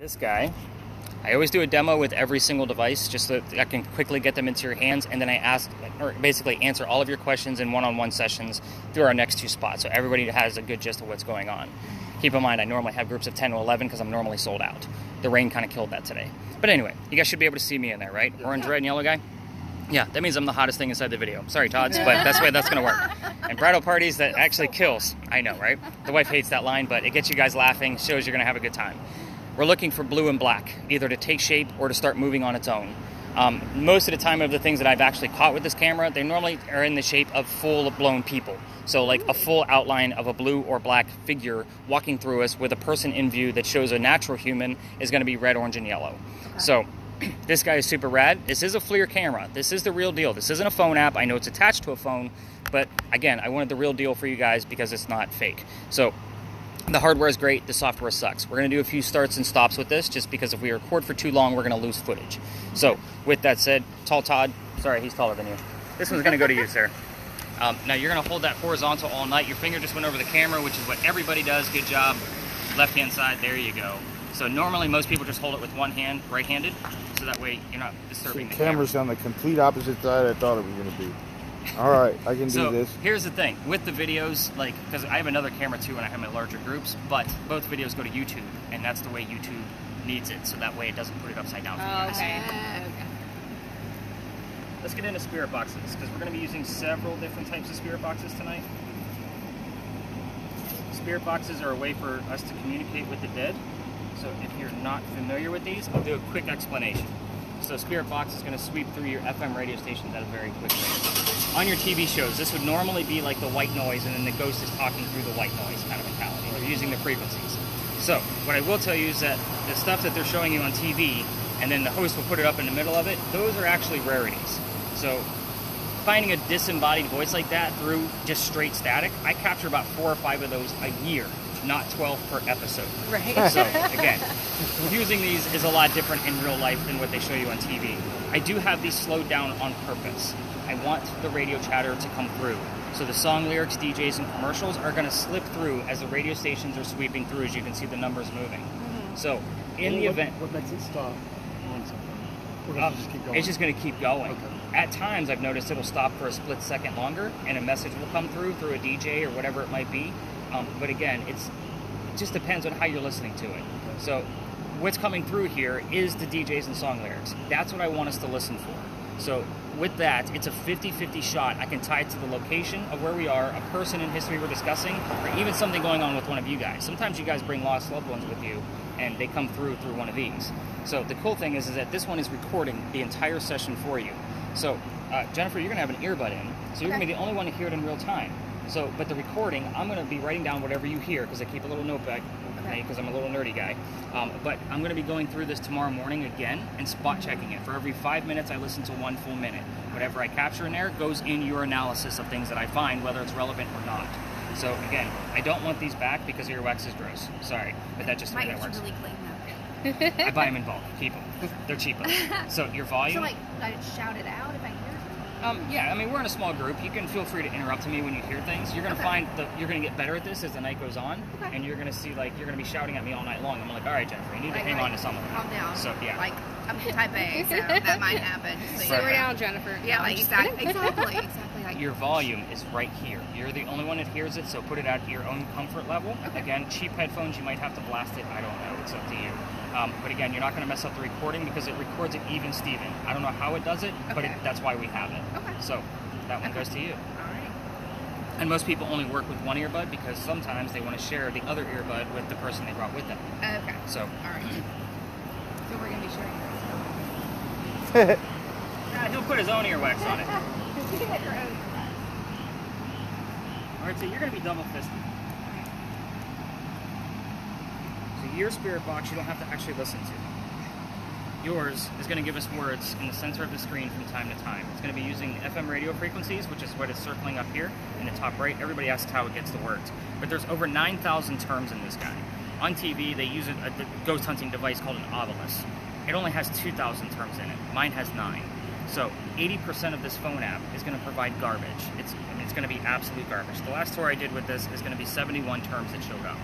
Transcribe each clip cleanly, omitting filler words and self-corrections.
This guy, I always do a demo with every single device just so that I can quickly get them into your hands, and then I ask, or basically answer all of your questions in one-on-one sessions through our next two spots, so everybody has a good gist of what's going on. Keep in mind, I normally have groups of 10 to 11 because I'm normally sold out. The rain kind of killed that today. But anyway, you guys should be able to see me in there, right? Orange, red, and yellow guy? Yeah, that means I'm the hottest thing inside the video. Sorry, Todds, but that's the way that's going to work. And bridal parties, that actually kills. I know, right? The wife hates that line, but it gets you guys laughing, shows you're going to have a good time. We're looking for blue and black, either to take shape or to start moving on its own. Most of the time of the things that I've actually caught with this camera, they normally are in the shape of full-blown people. So like a full outline of a blue or black figure walking through us with a person in view that shows a natural human is going to be red, orange, and yellow. Okay. So this guy is super rad. This is a FLIR camera. This is the real deal. This isn't a phone app. I know it's attached to a phone, but again, I wanted the real deal for you guys because it's not fake. So the hardware is great, the software sucks. We're going to do a few starts and stops with this just because if we record for too long, we're going to lose footage. So with that said, tall Todd, sorry, he's taller than you. This one's going to go to you, sir. Now you're going to hold that horizontal all night. Your finger just went over the camera, which is what everybody does. Good job. Left-hand side, there you go. So normally most people just hold it with one hand, right-handed, so that way you're not disturbing the camera's on the complete opposite side I thought it was going to be. All right, I can do this. Here's the thing with the videos, like, because I have another camera too and I have my larger groups, but both videos go to YouTube, and that's the way YouTube needs it, so that way it doesn't put it upside down for you guys. Okay. Let's get into spirit boxes, because we're going to be using several different types of spirit boxes tonight. Spirit boxes are a way for us to communicate with the dead, so if you're not familiar with these, I'll do a quick explanation. So spirit box is going to sweep through your FM radio stations at a very quick rate. On your TV shows, this would normally be like the white noise, and then the ghost is talking through the white noise kind of mentality. They're using the frequencies. So what I will tell you is that the stuff that they're showing you on TV, and then the host will put it up in the middle of it, those are actually rarities. So finding a disembodied voice like that through just straight static, I capture about 4 or 5 of those a year. Not 12 per episode. Right. So again, using these is a lot different in real life than what they show you on TV. I do have these slowed down on purpose. I want the radio chatter to come through. So the song lyrics, DJs, and commercials are going to slip through as the radio stations are sweeping through, as you can see the numbers moving. So in the event... What makes it stop? It's just going to keep going. Okay. At times, I've noticed it'll stop for a split second longer, and a message will come through a DJ or whatever it might be. But again, it just depends on how you're listening to it. So what's coming through here is the DJs and song lyrics. That's what I want us to listen for. So with that, it's a 50-50 shot. I can tie it to the location of where we are, a person in history we're discussing, or even something going on with one of you guys. Sometimes you guys bring lost loved ones with you, and they come through one of these. So the cool thing is that this one is recording the entire session for you. So Jennifer, you're going to have an earbud in, so you're going to be the only one to hear it in real time. So, but the recording, I'm going to be writing down whatever you hear, because I keep a little notebook, because I'm a little nerdy guy. But I'm going to be going through this tomorrow morning again and spot checking it. For every 5 minutes, I listen to 1 full minute. Whatever I capture in there goes in your analysis of things that I find, whether it's relevant or not. So again, I don't want these back because your wax is gross. Sorry, but that's just the way that works. Really clean, I buy them in bulk. Keep them. They're cheaper. So your volume. So like, I shout it out if I hear it? Yeah, I mean, we're in a small group. You can feel free to interrupt me when you hear things. You're going to find that you're going to get better at this as the night goes on, and you're going to see, like, you're going to be shouting at me all night long. I'm like, all right, Jennifer, you need to hang on to something. Calm down. So, yeah. Like, I'm type A, so that might happen. So Simmer down, Jennifer. Yeah, like, exactly. Like, your volume is right here. You're the only one that hears it, so put it at your own comfort level. Okay. Again, cheap headphones, you might have to blast it. I don't know. It's up to you. But again, you're not going to mess up the recording because it records it even Steven. I don't know how it does it, but that's why we have it. Okay. So that one goes to you. All right. And most people only work with one earbud because sometimes they want to share the other earbud with the person they brought with them. Okay. So. All right. So we're going to be sharing yours. Yeah, he'll put his own earwax on it. All right, so you're going to be double-fisted. So your spirit box you don't have to actually listen to. Yours is going to give us words in the center of the screen from time to time. It's going to be using FM radio frequencies, which is what is circling up here in the top right. Everybody asks how it gets the words. But there's over 9,000 terms in this guy. On TV, they use a ghost hunting device called an obelisk. It only has 2,000 terms in it. Mine has 9. So 80% of this phone app is going to provide garbage. It's going to be absolute garbage. The last tour I did with this is going to be 71 terms that showed up.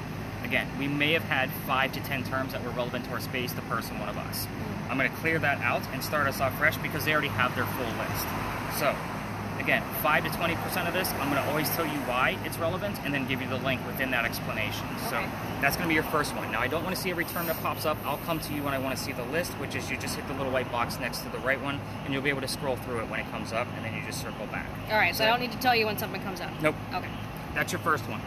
again, we may have had 5 to 10 terms that were relevant to our space, the person, one of us. I'm going to clear that out and start us off fresh because they already have their full list. So, again, 5 to 20% of this, I'm going to always tell you why it's relevant and then give you the link within that explanation. So that's going to be your first one. Now, I don't want to see every term that pops up. I'll come to you when I want to see the list, which is you just hit the little white box next to the right one, and you'll be able to scroll through it when it comes up, and then you just circle back. All right, so I don't need to tell you when something comes up? Nope. Okay. That's your first one.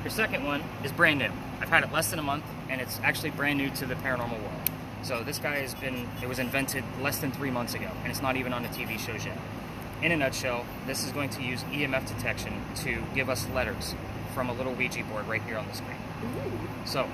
Your second one is brand new. I've had it less than a month, and it's actually brand new to the paranormal world. So this guy it was invented less than 3 months ago, and it's not even on the TV shows yet. In a nutshell, this is going to use EMF detection to give us letters from a little Ouija board right here on the screen. Ooh. So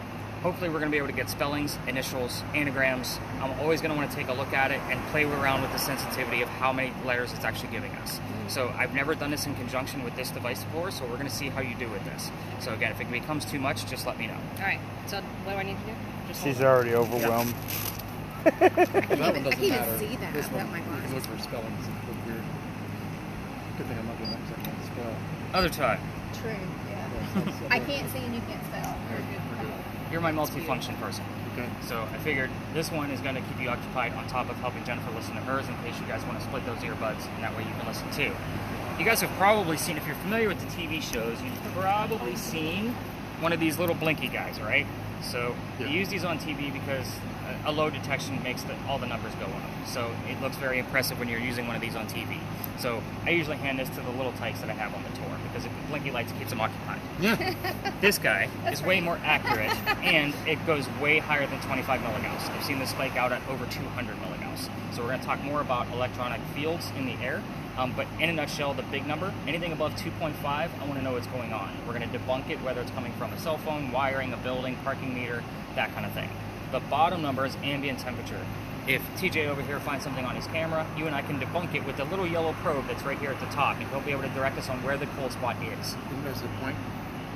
hopefully we're going to be able to get spellings, initials, anagrams. I'm always going to want to take a look at it and play around with the sensitivity of how many letters it's actually giving us. So I've never done this in conjunction with this device before, so we're going to see how you do with this. So again, if it becomes too much, just let me know. All right, so what do I need to do? Just She's already overwhelmed. I can't That one even doesn't see matter. that. This Oh one, my you can gosh. look for spellings and look weird. Good thing I'm not doing that because I can't spell. Other time. True, yeah. That's- I can't see and you can't spell. We're good. You're my multifunction person. Okay. So I figured this one is going to keep you occupied on top of helping Jennifer listen to hers in case you guys want to split those earbuds, and that way you can listen too. You guys have probably seen, if you're familiar with the TV shows, you've probably seen one of these little blinky guys, right? So Yeah. you use these on TV because a low detection makes all the numbers go up. So it looks very impressive when you're using one of these on TV. So I usually hand this to the little tykes that I have on the tour because the blinky lights keeps them occupied. Yeah. This guy is way more accurate, and it goes way higher than 25 milligauss. I've seen this spike out at over 200 milligauss. So we're going to talk more about electronic fields in the air. But in a nutshell, the big number, anything above 2.5, I want to know what's going on. We're going to debunk it, whether it's coming from a cell phone, wiring, a building, parking meter, that kind of thing. The bottom number is ambient temperature. If TJ over here finds something on his camera, you and I can debunk it with the little yellow probe that's right here at the top, and he'll be able to direct us on where the cold spot is. You measure the point,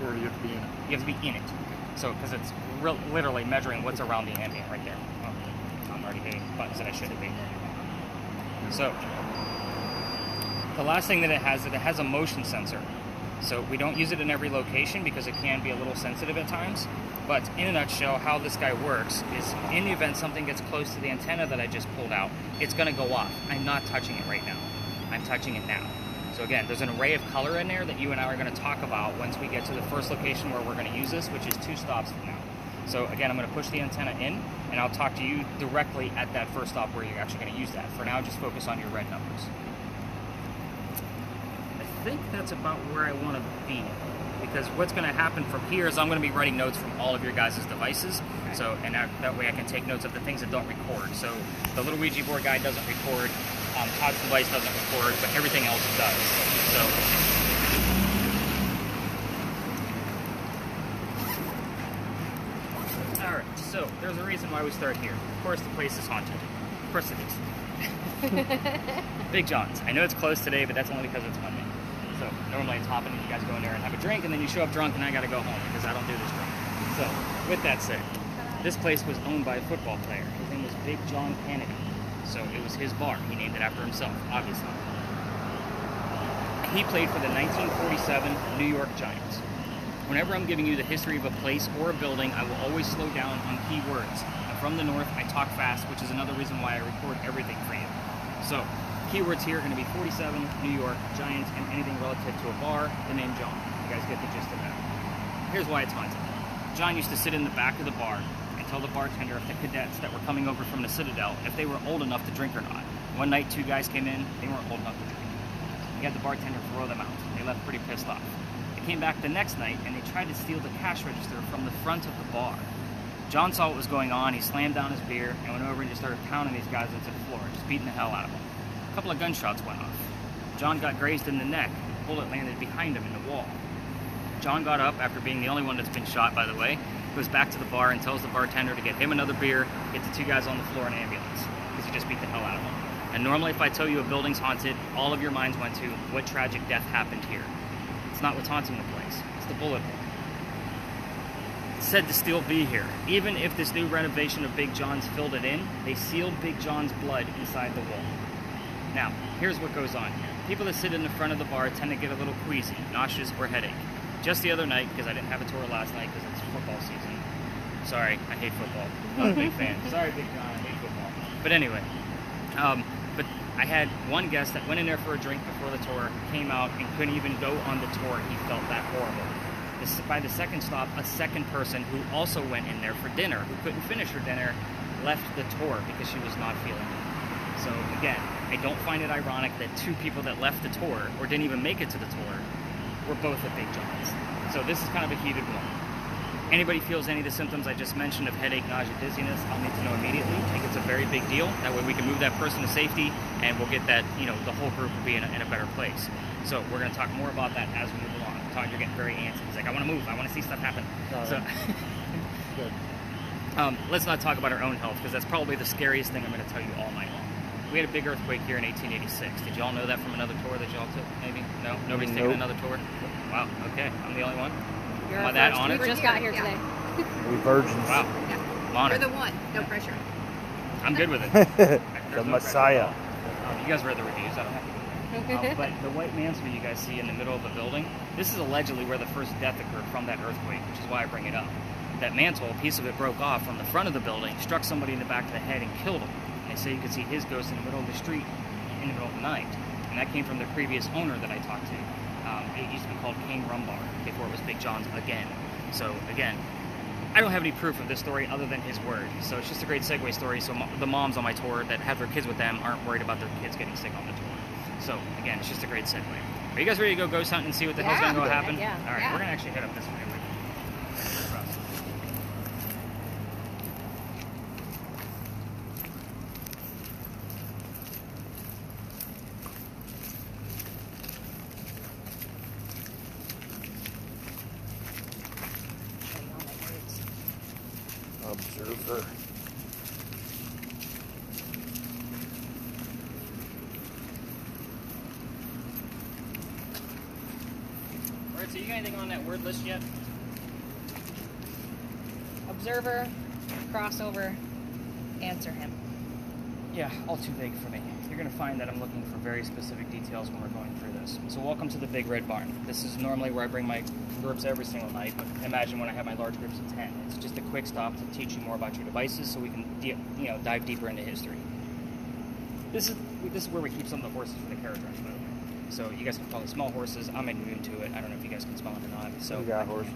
or do you have to be in it? You have to be in it. So, because it's literally measuring what's around the ambient right there. Oh, I'm already hitting buttons that I shouldn't be. So, the last thing that it has a motion sensor. So we don't use it in every location because it can be a little sensitive at times. But in a nutshell, how this guy works is in the event something gets close to the antenna that I just pulled out, it's going to go off. I'm not touching it right now. I'm touching it now. So again, there's an array of color in there that you and I are going to talk about once we get to the first location where we're going to use this, which is 2 stops from now. So again, I'm going to push the antenna in, and I'll talk to you directly at that first stop where you're actually going to use that. For now, just focus on your red numbers. I think that's about where I want to be, because what's going to happen from here is I'm going to be writing notes from all of your guys' devices. So, and that way I can take notes of the things that don't record. So the little Ouija board guy doesn't record, Todd's device doesn't record, but everything else does. So. Alright, so there's a reason why we start here. Of course the place is haunted. Of course it is. Big John's. I know it's closed today, but that's only because it's Monday. So normally it's hopping and you guys go in there and have a drink, and then you show up drunk and I gotta go home because I don't do this drunk. So, with that said, this place was owned by a football player. His name was Big John Kennedy. So it was his bar. He named it after himself, obviously. He played for the 1947 New York Giants. Whenever I'm giving you the history of a place or a building, I will always slow down on key words. I'm from the north, I talk fast, which is another reason why I record everything for you. So, keywords here are going to be 47, New York, Giants, and anything relative to a bar, the name John. You guys get the gist of that. Here's why it's haunted. John used to sit in the back of the bar and tell the bartender if the cadets that were coming over from the Citadel, if they were old enough to drink or not. One night, 2 guys came in, they weren't old enough to drink. He had the bartender throw them out. They left pretty pissed off. They came back the next night and they tried to steal the cash register from the front of the bar. John saw what was going on, he slammed down his beer and went over and just started pounding these guys into the floor, just beating the hell out of them. A couple of gunshots went off. John got grazed in the neck. A bullet landed behind him in the wall. John got up after being the only one that's been shot, by the way, goes back to the bar and tells the bartender to get him another beer, get the 2 guys on the floor in an ambulance, because he just beat the hell out of them. And normally if I tell you a building's haunted, all of your minds went to what tragic death happened here. It's not what's haunting the place, it's the bullet hole. It's said to still be here. Even if this new renovation of Big John's filled it in, they sealed Big John's blood inside the wall. Now, here's what goes on here. People that sit in the front of the bar tend to get a little queasy, nauseous, or headache. Just the other night, because I didn't have a tour last night because it's football season. Sorry, I hate football. Not a big fan. Sorry, Big John, I hate football. But anyway, but I had one guest that went in there for a drink before the tour, came out and couldn't even go on the tour. He felt that horrible. By the second stop, a second person who also went in there for dinner, who couldn't finish her dinner, left the tour because she was not feeling it. So again, I don't find it ironic that two people that left the tour or didn't even make it to the tour were both at Big John's. So this is kind of a heated one. Anybody feels any of the symptoms I just mentioned of headache, nausea, dizziness, I'll need to know immediately. I think it's a very big deal. That way we can move that person to safety and we'll get that, you know, the whole group will be in a better place. So we're going to talk more about that as we move along. Todd, you're getting very antsy. He's like, I want to move. I want to see stuff happen. So, Good. let's not talk about our own health because that's probably the scariest thing I'm going to tell you all night long. We had a big earthquake here in 1886. Did y'all know that from another tour that y'all took? Maybe? No? Nobody's taken another tour? Wow. Okay. I'm the only one. You're Am I our that first. honored? We just got here Yeah. today. We virgins. Wow. Yeah. I'm honored. You're the one. No pressure. I'm good with it. The There's no Messiah. pressure. You guys read the reviews. I don't have to go there. But the white mansard you guys see in the middle of the building, this is allegedly where the first death occurred from that earthquake, which is why I bring it up. That mantle, a piece of it broke off from the front of the building, struck somebody in the back of the head and killed him. And they say you could see his ghost in the middle of the street in the middle of the night. And that came from the previous owner that I talked to. It used to be called King Rumbar before it was Big John's again. So again, I don't have any proof of this story other than his word. So it's just a great segue story. So the moms on my tour that have their kids with them aren't worried about their kids getting sick on the tour. So again, it's just a great segue. Are you guys ready to go ghost hunting and see what the hell's going to go happen? Yeah. All right, Yeah. we're going to actually head up this way. Observer. All right, so you got anything on that word list yet? Observer, crossover, answer him. Yeah, all too vague for me. You're going to find that I'm looking for very specific details when we're going through this. So welcome to the Big Red Barn. This is normally where I bring my groups every single night, but imagine when I have my large groups of 10. It's just a quick stop to teach you more about your devices so we can dive deeper into history. This is where we keep some of the horses for the carriage rush, by the way. So you guys can call them small horses. I'm immune to it. I don't know if you guys can smell it or not. So We got horses.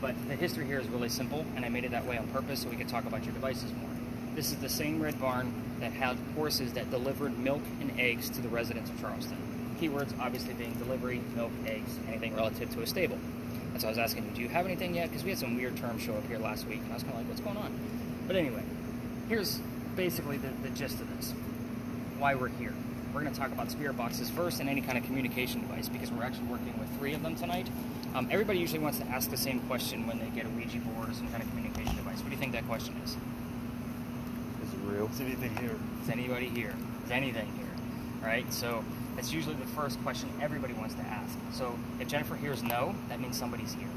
but the history here is really simple, and I made it that way on purpose so we could talk about your devices more. This is the same red barn that had horses that delivered milk and eggs to the residents of Charleston. Keywords obviously being delivery, milk, eggs, anything relative to a stable. And so I was asking him, do you have anything yet? Because we had some weird terms show up here last week, and I was kind of like, what's going on? But anyway, here's basically the gist of this, why we're here. We're going to talk about spirit boxes first and any kind of communication device because we're actually working with 3 of them tonight. Everybody usually wants to ask the same question when they get a Ouija board or some kind of communication device. What do you think that question is? Is it real? Is anything here? Is anybody here? Is anything here? Right? So that's usually the first question everybody wants to ask. So if Jennifer hears no, that means somebody's here.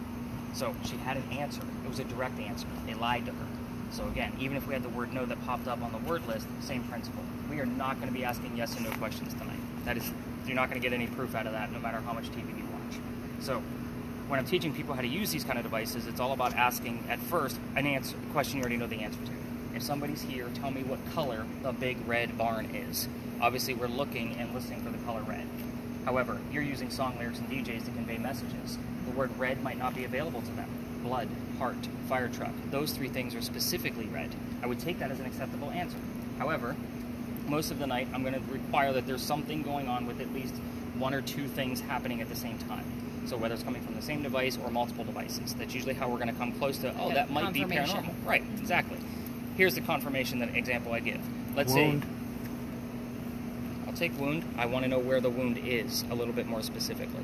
So she had an answer. It was a direct answer. They lied to her. So again, even if we had the word no that popped up on the word list, same principle. We are not going to be asking yes and no questions tonight. That is, you're not going to get any proof out of that no matter how much TV you watch. So when I'm teaching people how to use these kind of devices, it's all about asking at first a question you already know the answer to. If somebody's here, tell me what color the big red barn is. Obviously, we're looking and listening for the color red. However, you're using song lyrics and DJs to convey messages. The word red might not be available to them. Blood, heart, fire truck, those 3 things are specifically red. I would take that as an acceptable answer. However, most of the night, I'm going to require that there's something going on with at least 1 or 2 things happening at the same time. So whether it's coming from the same device or multiple devices, that's usually how we're going to come close to, oh, that might be Confirmation. paranormal. Right, exactly. Here's the confirmation that example I give. Let's Wound. say, I'll take wound. I want to know where the wound is a little bit more specifically.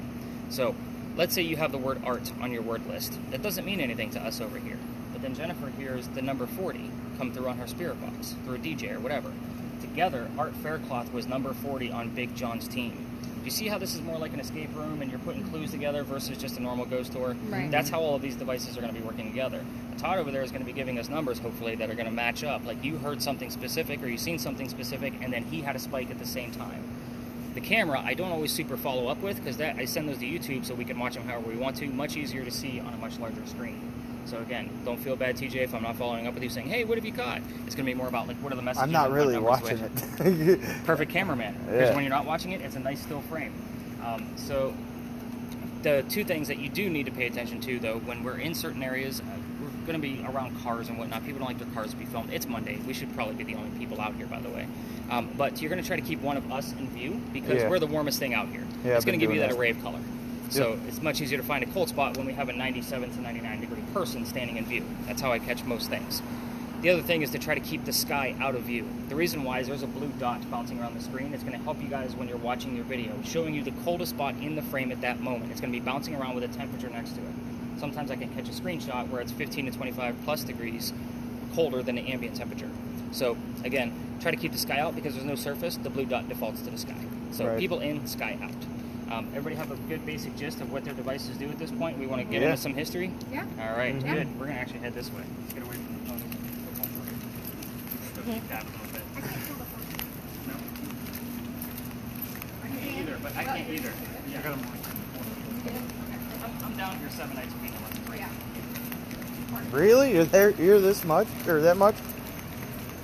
So let's say you have the word art on your word list. That doesn't mean anything to us over here. But then Jennifer hears the number 40 come through on her spirit box, through a DJ or whatever. Together, Art Faircloth was number 40 on Big John's team. Do you see how this is more like an escape room and you're putting clues together versus just a normal ghost tour? Right. That's how all of these devices are going to be working together. Todd over there is going to be giving us numbers, hopefully, that are going to match up. Like you heard something specific or you seen something specific, and then he had a spike at the same time. The camera, I don't always super follow up with because I send those to YouTube so we can watch them however we want to. Much easier to see on a much larger screen. So again, don't feel bad, TJ, if I'm not following up with you saying, hey, what have you caught? It's going to be more about, like, what are the messages? I'm not and what really numbers watching which- it. Perfect cameraman. Because Yeah. when you're not watching it, it's a nice still frame. So the two things that you do need to pay attention to, though, when we're in certain areas, we're going to be around cars and whatnot. People don't like their cars to be filmed. It's Monday. We should probably be the only people out here, by the way. But you're going to try to keep one of us in view because Yeah. we're the warmest thing out here. Yeah, It's I've going to been give you doing that that. array of color. Yep. So it's much easier to find a cold spot when we have a 97 to 99 degree person standing in view. That's how I catch most things. The other thing is to try to keep the sky out of view. The reason why is there's a blue dot bouncing around the screen. It's going to help you guys when you're watching your video, showing you the coldest spot in the frame at that moment. It's going to be bouncing around with a temperature next to it. Sometimes I can catch a screenshot where it's 15 to 25 plus degrees colder than the ambient temperature. So again, try to keep the sky out because there's no surface. The blue dot defaults to the sky. So Right. people in, sky out. Everybody have a good basic gist of what their devices do at this point? We want to get Yeah. into some history? Yeah. All right, Mhm. good. We're going to actually head this way. Let's get away from the phone. Dab a little bit. I can't pull the phone. No? I can't either, but I can't either. Yeah. You get it? Okay. I'm down here 7 nights a week unless it's Yeah. raining. Really? You're this much or that much?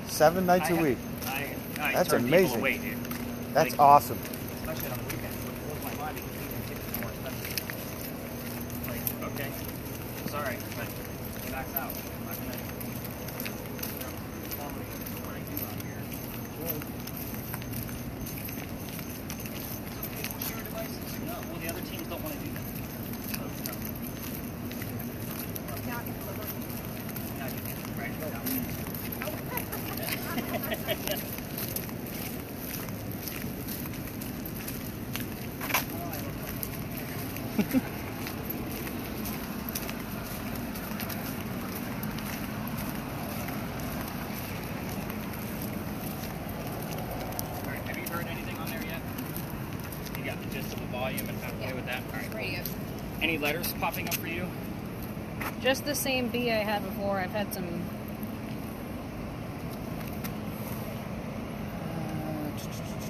7 nights a week. I That's turn amazing. people away, dude. That's Like, awesome. especially on the weekends. It blows my mind because weekend tickets are more expensive. Like, okay, sorry, but backs out. I'm not gonna tell me what I do out here. Some people share devices. No, well, the other teams don't want to do that. So, no. Now I can deliver. Now you can, right? Alright, have you heard anything on there yet? You got the gist of the volume and how to play with that? Alright. Radio. Any letters popping up for you? Just the same B I had before. I've had some.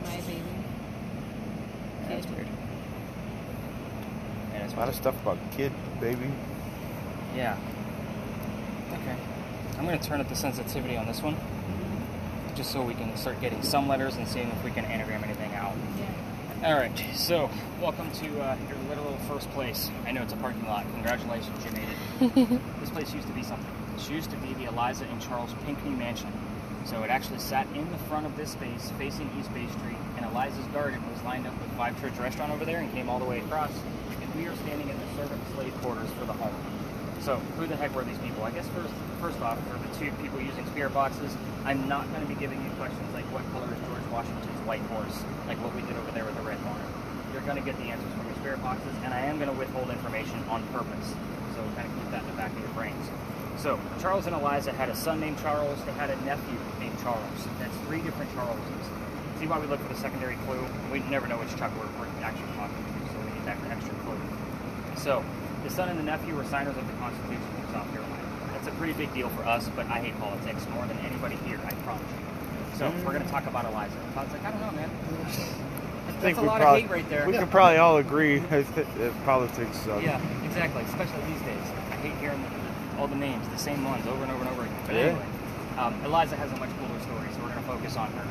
My baby. That's weird. Yeah, that's A lot of stuff about kid, baby. Yeah. Okay. I'm going to turn up the sensitivity on this one, just so we can start getting some letters and seeing if we can anagram anything out. Yeah. All right. So, welcome to your literal first place. I know it's a parking lot. Congratulations, you made it. This place used to be something. This used to be the Eliza and Charles Pinckney Mansion. So it actually sat in the front of this space, facing East Bay Street, and Eliza's garden was lined up with Five Church Restaurant over there and came all the way across. And we are standing in the servant slave quarters for the home. So who the heck were these people? I guess first off, for the two people using spirit boxes, I'm not going to be giving you questions like what color is George Washington's white horse, like what we did over there with the red barn. You're going to get the answers from your spirit boxes, and I am going to withhold information on purpose. So kind of keep that in the back of your brains. So Charles and Eliza had a son named Charles. They had a nephew named Charles. That's 3 different Charleses. See why we look for the secondary clue? We never know which Chuck we're actually talking to, so we need that extra clue. So the son and the nephew were signers of the Constitution of South Carolina. That's a pretty big deal for us, but I hate politics more than anybody here, I promise you. So we're going to talk about Eliza. Todd's like, I don't know, man. That's a lot of hate right there. We could probably all agree that politics sucks. Yeah, exactly. Especially these days. I hate hearing all the names, the same ones, over and over and over again. But Yeah. anyway, Eliza has a much cooler story, so we're going to focus on her.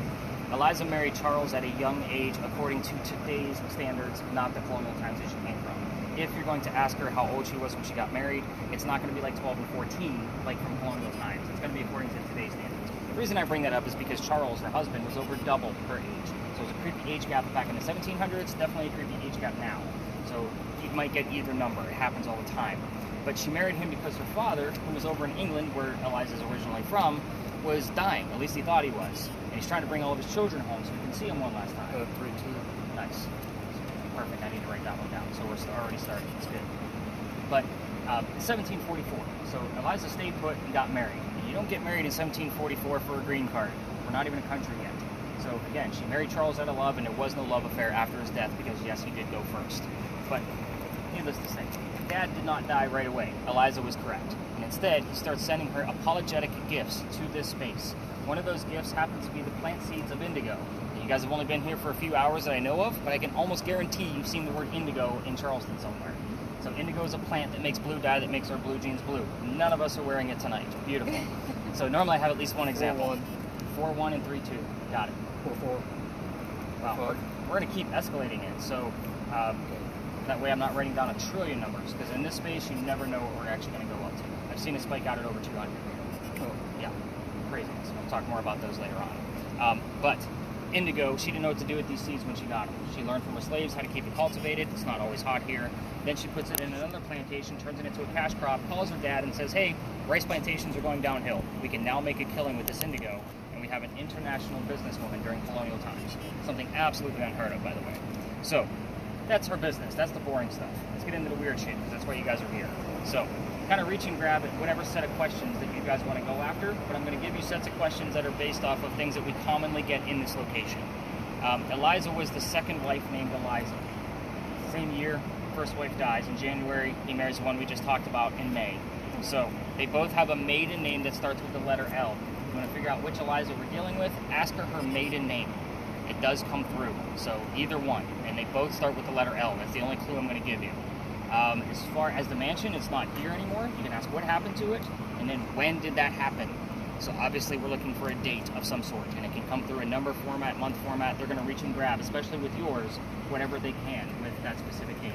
Eliza married Charles at a young age, according to today's standards, not the colonial times that she came from. If you're going to ask her how old she was when she got married, it's not going to be like 12 and 14, like from colonial times. It's going to be according to today's standards. The reason I bring that up is because Charles, her husband, was over double her age. So it was a creepy age gap back in the 1700s, definitely a creepy age gap now. So you might get either number. It happens all the time. But she married him because her father, who was over in England, where Eliza's originally from, was dying. At least he thought he was. And he's trying to bring all of his children home so we can see them one last time. 3-2. Nice. Perfect. I need to write that one down. So we're already starting. It's good. But 1744. So Eliza stayed put and got married. And you don't get married in 1744 for a green card. We're not even a country yet. So again, she married Charles out of love, and there was no love affair after his death because yes, he did go first. But needless to say, Dad did not die right away. Eliza was correct. And instead, he starts sending her apologetic gifts to this space. One of those gifts happens to be the plant seeds of indigo. You guys have only been here for a few hours that I know of, but I can almost guarantee you've seen the word indigo in Charleston somewhere. So indigo is a plant that makes blue dye that makes our blue jeans blue. None of us are wearing it tonight. Beautiful. So normally I have at least one example. 4-1 and 3-2. Got it. 4-4. Wow. We're going to keep escalating it. So that way I'm not writing down a trillion numbers, because in this space you never know what we're actually going to go up to. I've seen a spike out at over 200. Oh. Yeah, craziness. We'll talk more about those later on. But indigo, she didn't know what to do with these seeds when she got them. She learned from her slaves how to keep it cultivated. It's not always hot here. Then she puts it in another plantation, turns it into a cash crop, calls her dad and says, hey, rice plantations are going downhill. We can now make a killing with this indigo, and we have an international businesswoman during colonial times. Something absolutely unheard of, by the way. So, that's her business. That's the boring stuff. Let's get into the weird shit, because that's why you guys are here. So, kind of reach and grab at whatever set of questions that you guys want to go after, but I'm going to give you sets of questions that are based off of things that we commonly get in this location. Eliza was the second wife named Eliza. Same year, first wife dies in January. He marries the one we just talked about in May. So, they both have a maiden name that starts with the letter L. You want to figure out which Eliza we're dealing with? Ask her maiden name. It does come through, so either one, and they both start with the letter L. That's the only clue I'm going to give you. As far as the mansion, it's not here anymore. You can ask what happened to it, and then when did that happen. So obviously we're looking for a date of some sort, and it can come through a number format, month format. They're going to reach and grab, especially with yours, whatever they can with that specific date.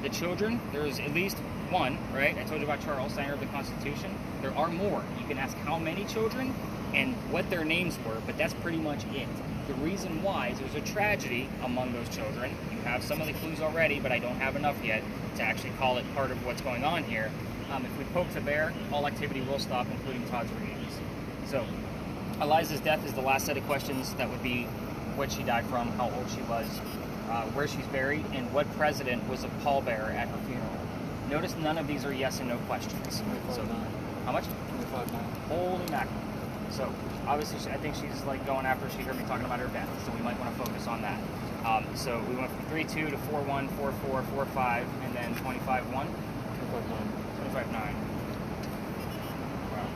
The children, there's at least one, right? I told you about Charles, signer of the Constitution. There are more. You can ask how many children and what their names were, but that's pretty much it. The reason why is there's a tragedy among those children. You have some of the clues already, but I don't have enough yet to actually call it part of what's going on here. If we poke the bear, all activity will stop, including Todd's readings. So, Eliza's death is the last set of questions. That would be what she died from, how old she was, where she's buried, and what president was a pallbearer at her funeral. Notice none of these are yes and no questions. So, how much? 25 now. Holy mackerel. So, obviously, I think she's like going after she heard me talking about her death, so we might want to focus on that. So, we went from 3-2 to 4-1, 4-4, 4-5, and then 25-1. 25 25-9. Wow.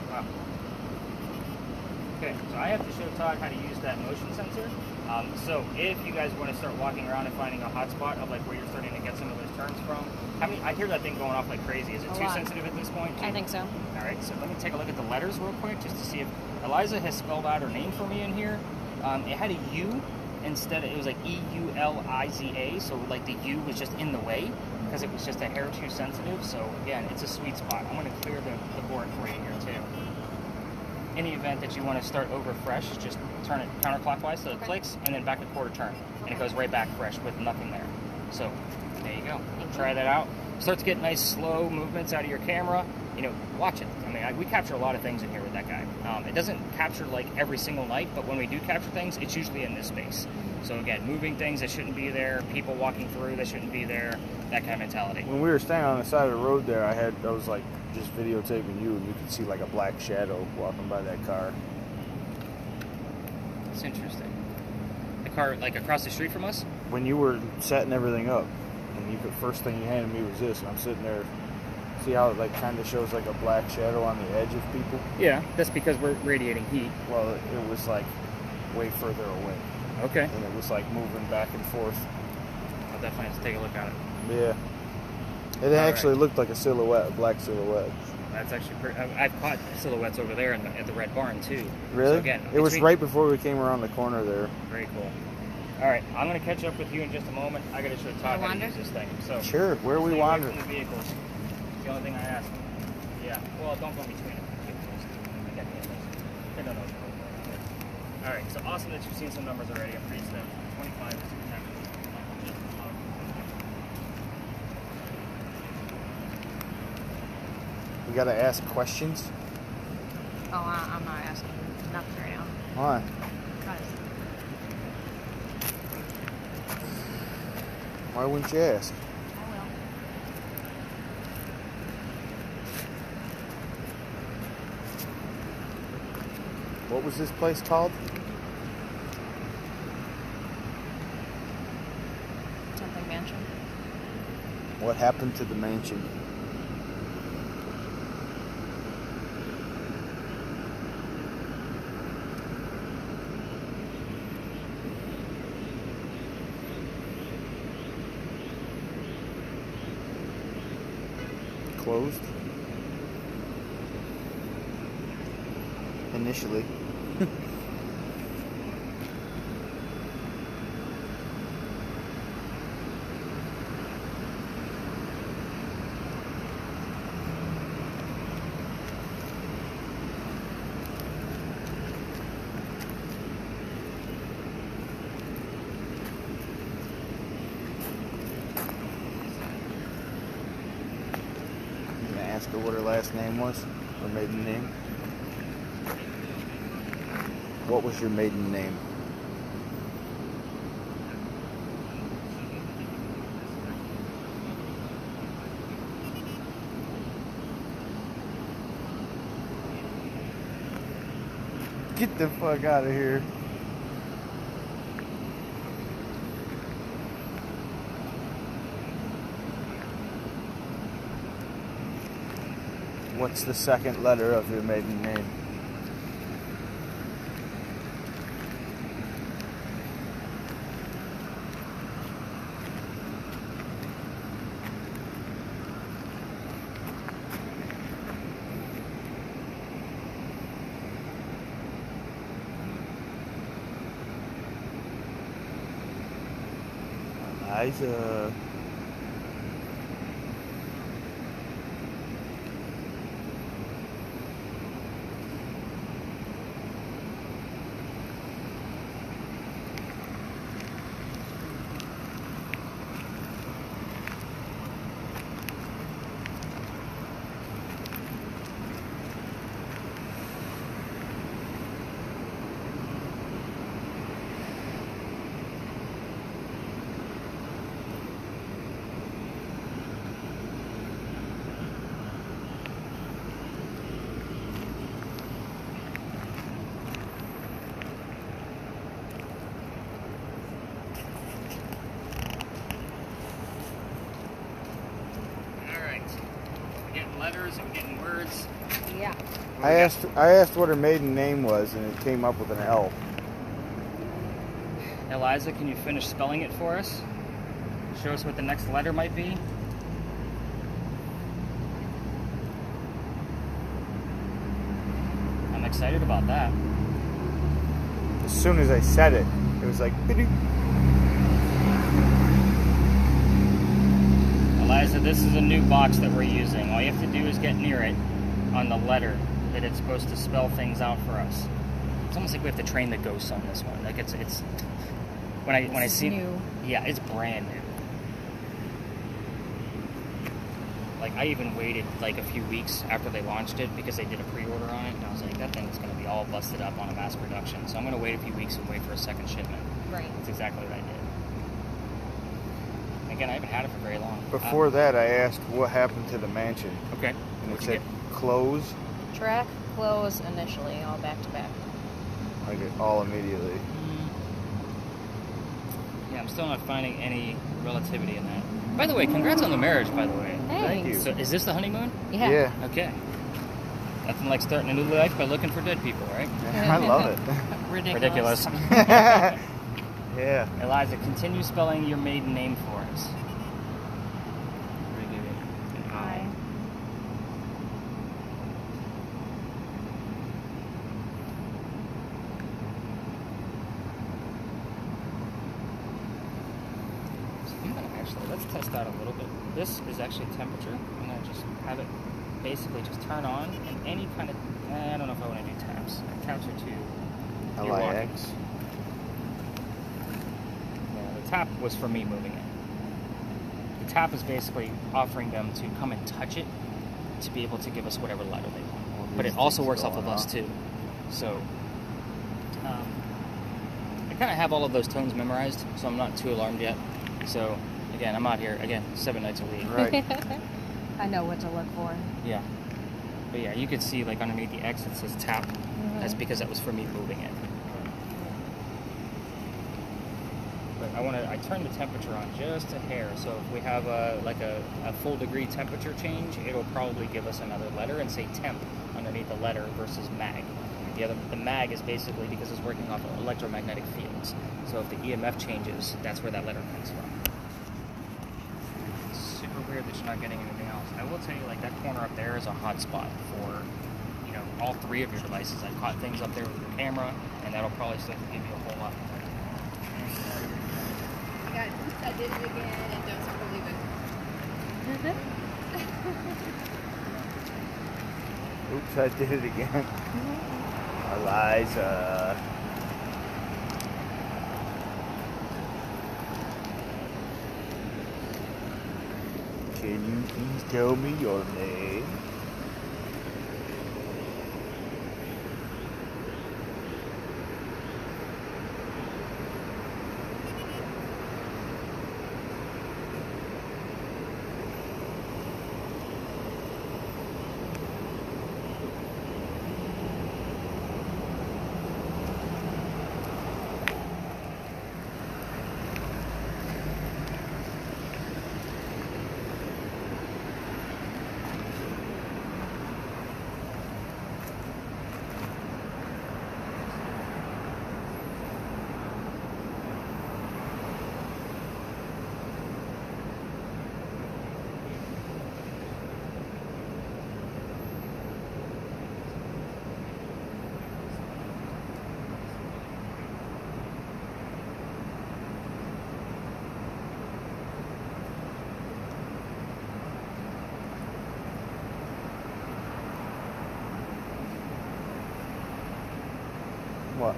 Wow. Okay, so I have to show Todd how to use that motion sensor. So if you guys want to start walking around and finding a hot spot of like where you're starting to get some of those turns from, I hear that thing going off like crazy. Is it too sensitive at this point? I think so. All right, so let me take a look at the letters real quick just to see if Eliza has spelled out her name for me in here. It had a U instead. It was like E-U-L-I-Z-A, so like the U was just in the way because it was just a hair too sensitive. So again, it's a sweet spot. I'm going to clear the board for you here too. In the event that you want to start over fresh, just turn it counterclockwise so it clicks, and then back a quarter turn, and it goes right back fresh with nothing there. So there you go. Try that out. Start to get nice slow movements out of your camera. You know, watch it. I mean, we capture a lot of things in here with that guy. It doesn't capture like every single night, but when we do capture things, it's usually in this space. So again, moving things that shouldn't be there, people walking through that shouldn't be there, that kind of mentality. When we were standing on the side of the road there, I was like just videotaping you, and you could see like a black shadow walking by that car. It's interesting. The car, like across the street from us? When you were setting everything up, and the first thing you handed me was this, and I'm sitting there. See how it like kind of shows like a black shadow on the edge of people? Yeah, that's because we're radiating heat. Well, it was like way further away. Okay. And it was like moving back and forth. I'll definitely have to take a look at it. Yeah. It actually looked like a silhouette, a black silhouette. That's actually pretty. I've caught silhouettes over there at the Red Barn too. Really? So again, it was right before we came around the corner there. Very cool. All right, I'm going to catch up with you in just a moment. I got to show Todd how to use this thing. So sure. Where are we wandering? From the vehicles. That's the only thing I ask. Yeah. Well, don't go between them. Get close to them. Get the others. No. All right. So awesome that you've seen some numbers already. I'm pretty stoked. 25 is exactly. We got to ask questions. Oh, I'm not asking nothing right now. Why? Because Why wouldn't you ask? I will. What was this place called? Something mansion. What happened to the mansion? closed. Initially. Ask her what her last name was, her maiden name. What was your maiden name? Get the fuck out of here. What's the second letter of your maiden name? Eliza. Letters and getting words. Yeah. I asked what her maiden name was, and it came up with an L. Eliza, can you finish spelling it for us? Show us what the next letter might be. I'm excited about that. As soon as I said it, it was like, "Bidoo." Eliza, this is a new box that we're using. All you have to do is get near it on the letter that it's supposed to spell things out for us. It's almost like we have to train the ghosts on this one. Like it's when I see new. Yeah, it's brand new. Like I even waited like a few weeks after they launched it because they did a pre-order on it, and I was like, that thing is going to be all busted up on a mass production. So I'm going to wait a few weeks and wait for a second shipment. Right. That's exactly what I did. Again, I haven't had it for very long. Before that, I asked what happened to the mansion, Okay. and it What'd you said close, Track, close, initially, all back to back. like all immediately. Yeah, I'm still not finding any relativity in that. By the way, congrats on the marriage, by the way. Thank you. So is this the honeymoon? Yeah. Okay. Nothing like starting a new life by looking for dead people, right? I love it. Ridiculous. Yeah. Eliza, continue spelling your maiden name for us. An I. So I'm gonna actually, let's test out a little bit. This is actually temperature. I'm gonna just have it basically just turn on, and any kind of, I don't know if I want to do taps. Taps are too. You're walking. LIX. Yeah, the tap was for me moving it. The tap is basically offering them to come and touch it to be able to give us whatever letter they want. But it also works off of us too. So I kind of have all of those tones memorized, so I'm not too alarmed yet. So again, I'm out here again 7 nights a week. Right. I know what to look for. Yeah. But yeah, you could see like underneath the X it says tap. Mm-hmm. That's because that was for me moving it. But I turn the temperature on just a hair. So if we have a full degree temperature change, it'll probably give us another letter and say temp underneath the letter versus mag. The mag is basically because it's working off of electromagnetic fields. So if the EMF changes, that's where that letter comes from. super weird that you're not getting anything else. I will tell you, like, that corner up there is a hot spot for, you know, all three of your devices. I caught things up there with your camera, and that'll probably still give you a whole lot more. I got oops, I did it again, and don't believe it. Oops, I did it again. Eliza. Can you please tell me your name? What?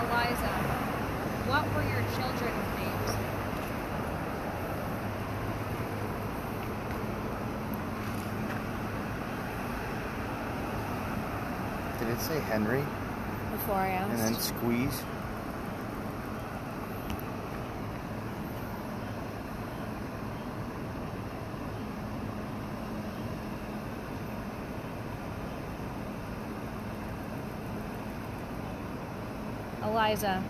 Eliza, what were your children's names? Did it say Henry? Before I asked. And then Squeeze? Eliza,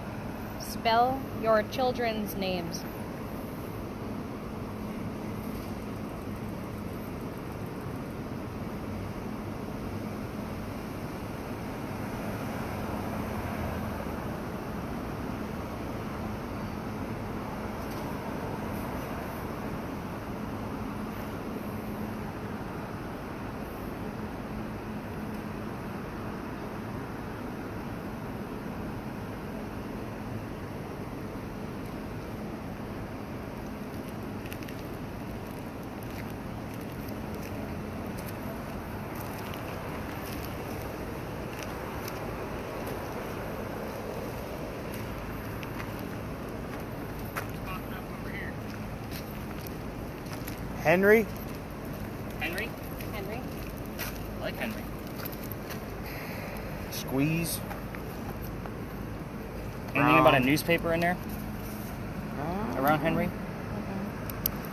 spell your children's names. Henry? Henry? Henry? I like Henry. Squeeze? Anything about a newspaper in there? Around Henry?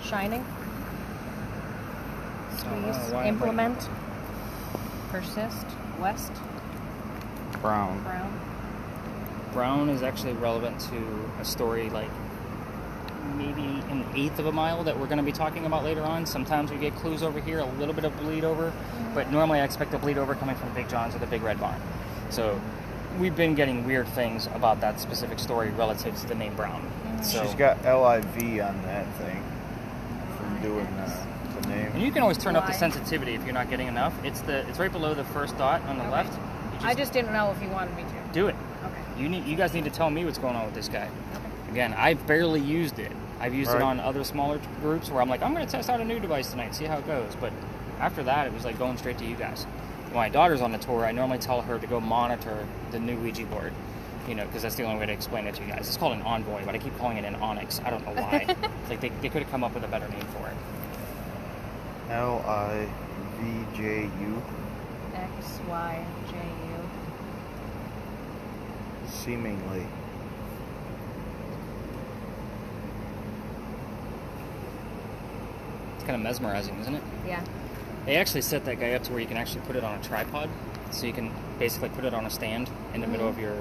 Shining? Squeeze? why- Implement? Persist? West? Brown. Brown? Brown is actually relevant to a story like maybe an eighth of a mile that we're going to be talking about later on. Sometimes we get clues over here, a little bit of bleed over, but normally I expect a bleed over coming from Big John's or the Big Red Barn. So we've been getting weird things about that specific story relative to the name Brown. So, She's got LIV on that thing from doing the name. and you can always turn up the Why? sensitivity if you're not getting enough. It's right below the first dot on the Okay. left. You I just didn't know if you wanted me to. do it. Okay. You guys need to tell me what's going on with this guy. Okay. Again, I've barely used it. I've used it Right. on other smaller groups where I'm like, I'm going to test out a new device tonight, see how it goes. But after that, it was like going straight to you guys. When my daughter's on the tour, I normally tell her to go monitor the new Ouija board, because that's the only way to explain it to you guys. It's called an Envoy, but I keep calling it an Onyx. I don't know why. It's like they could have come up with a better name for it. LIVJU. XYJU. Seemingly. It's kind of mesmerizing, isn't it? Yeah. They actually set that guy up to where you can actually put it on a tripod, so you can basically put it on a stand in the middle of your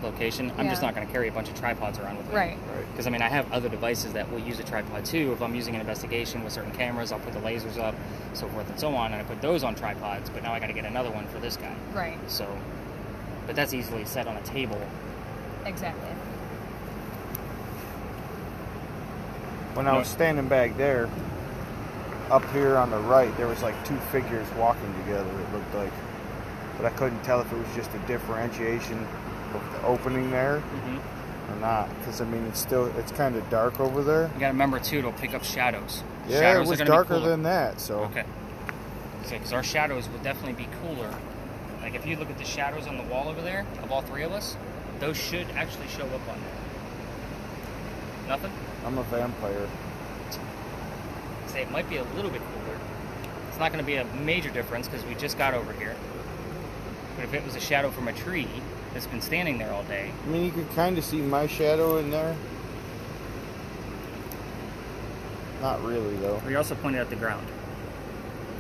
location, I'm just Yeah. not going to carry a bunch of tripods around with me. Right. Right. Because, I mean, I have other devices that will use a tripod too. If I'm using an investigation with certain cameras, I'll put the lasers up, so forth and so on, and I put those on tripods, but now I got to get another one for this guy. Right. So, but that's easily set on a table. Exactly. When I was standing back there, up here on the right, there was like two figures walking together, it looked like. But I couldn't tell if it was just a differentiation of the opening there or not. Because, I mean, it's kind of dark over there. You got to remember, too, it'll pick up shadows. Yeah, Shadows it was are gonna be darker cooler. than that, so. Okay. Because our shadows will definitely be cooler. Like, if you look at the shadows on the wall over there, of all three of us, those should actually show up on there. Nothing? I'm a vampire. Say it might be a little bit cooler. It's not going to be a major difference because we just got over here. But if it was a shadow from a tree that's been standing there all day, I mean, you can kind of see my shadow in there. Not really, though. we also pointed at the ground.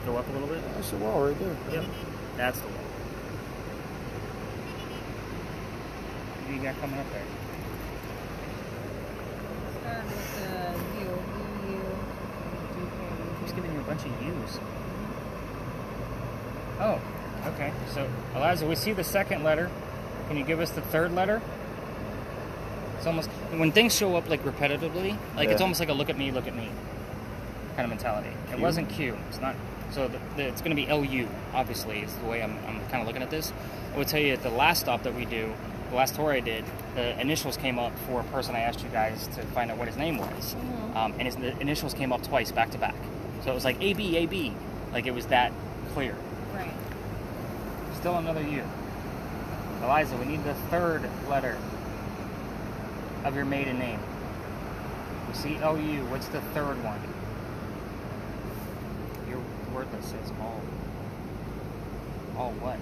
Go up a little bit. That's the wall right there. Yep. That's the wall. What do you got coming up there? Start with the U. Who's giving you a bunch of U's? Oh, okay. So, Eliza, we see the second letter. Can you give us the third letter? It's almost, when things show up like repetitively, like it's Yeah. almost like a look at me kind of mentality. It Q? wasn't Q. It's not. So it's going to be LU, obviously, is the way I'm kind of looking at this. I would tell you at the last stop that we do, the last tour I did, the initials came up for a person I asked you guys to find out what his name was. Mm-hmm. And the initials came up twice, back to back. So it was like AB, AB. Like it was that clear. Right. Still another U. Eliza, we need the third letter of your maiden name. We see LU. What's the third one? Your word that says all. All what?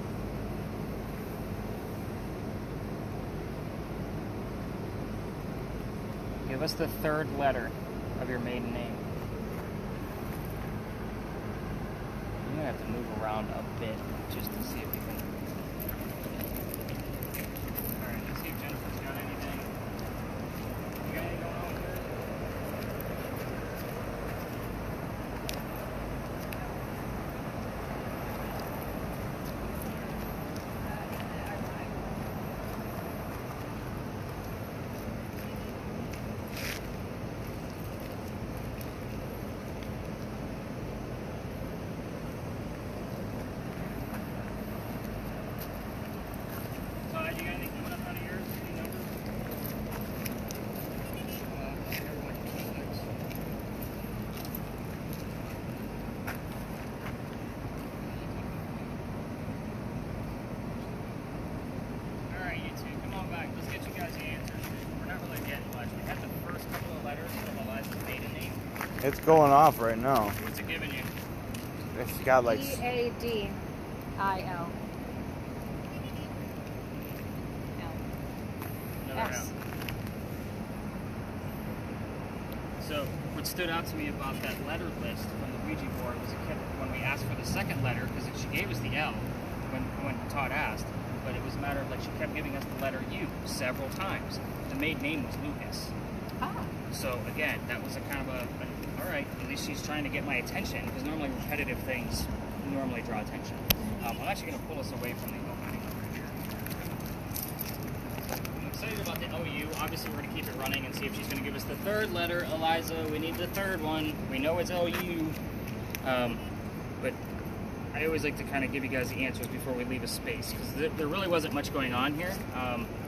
Give us the third letter of your maiden name. You're gonna have to move around a bit just to see if you can. Alright, let's see if Jennifer's got anything. You got anything going on with her? Todd, you got anything coming up out of yours? Any numbers? Alright, you two, come on back. Let's get you guys the answers. We're not really getting much. We had the first couple of letters of Eliza's maiden name. It's going off right now. What's it giving you? It's got like. Dadil. Another S. L. So, what stood out to me about that letter list from the Ouija board was it kept, when we asked for the second letter, because she gave us the L when Todd asked, but it was a matter of like she kept giving us the letter U several times. The maiden name was Lucas. Ah. So again, that was a kind of all right, at least she's trying to get my attention, because normally repetitive things normally draw attention. I'm actually going to pull us away from the opening over here. I'm excited about the OU. Obviously, we're going to keep it running and see if she's going to give us the third letter. Eliza, we need the third one. We know it's OU. But I always like to kind of give you guys the answers before we leave a space, because there really wasn't much going on here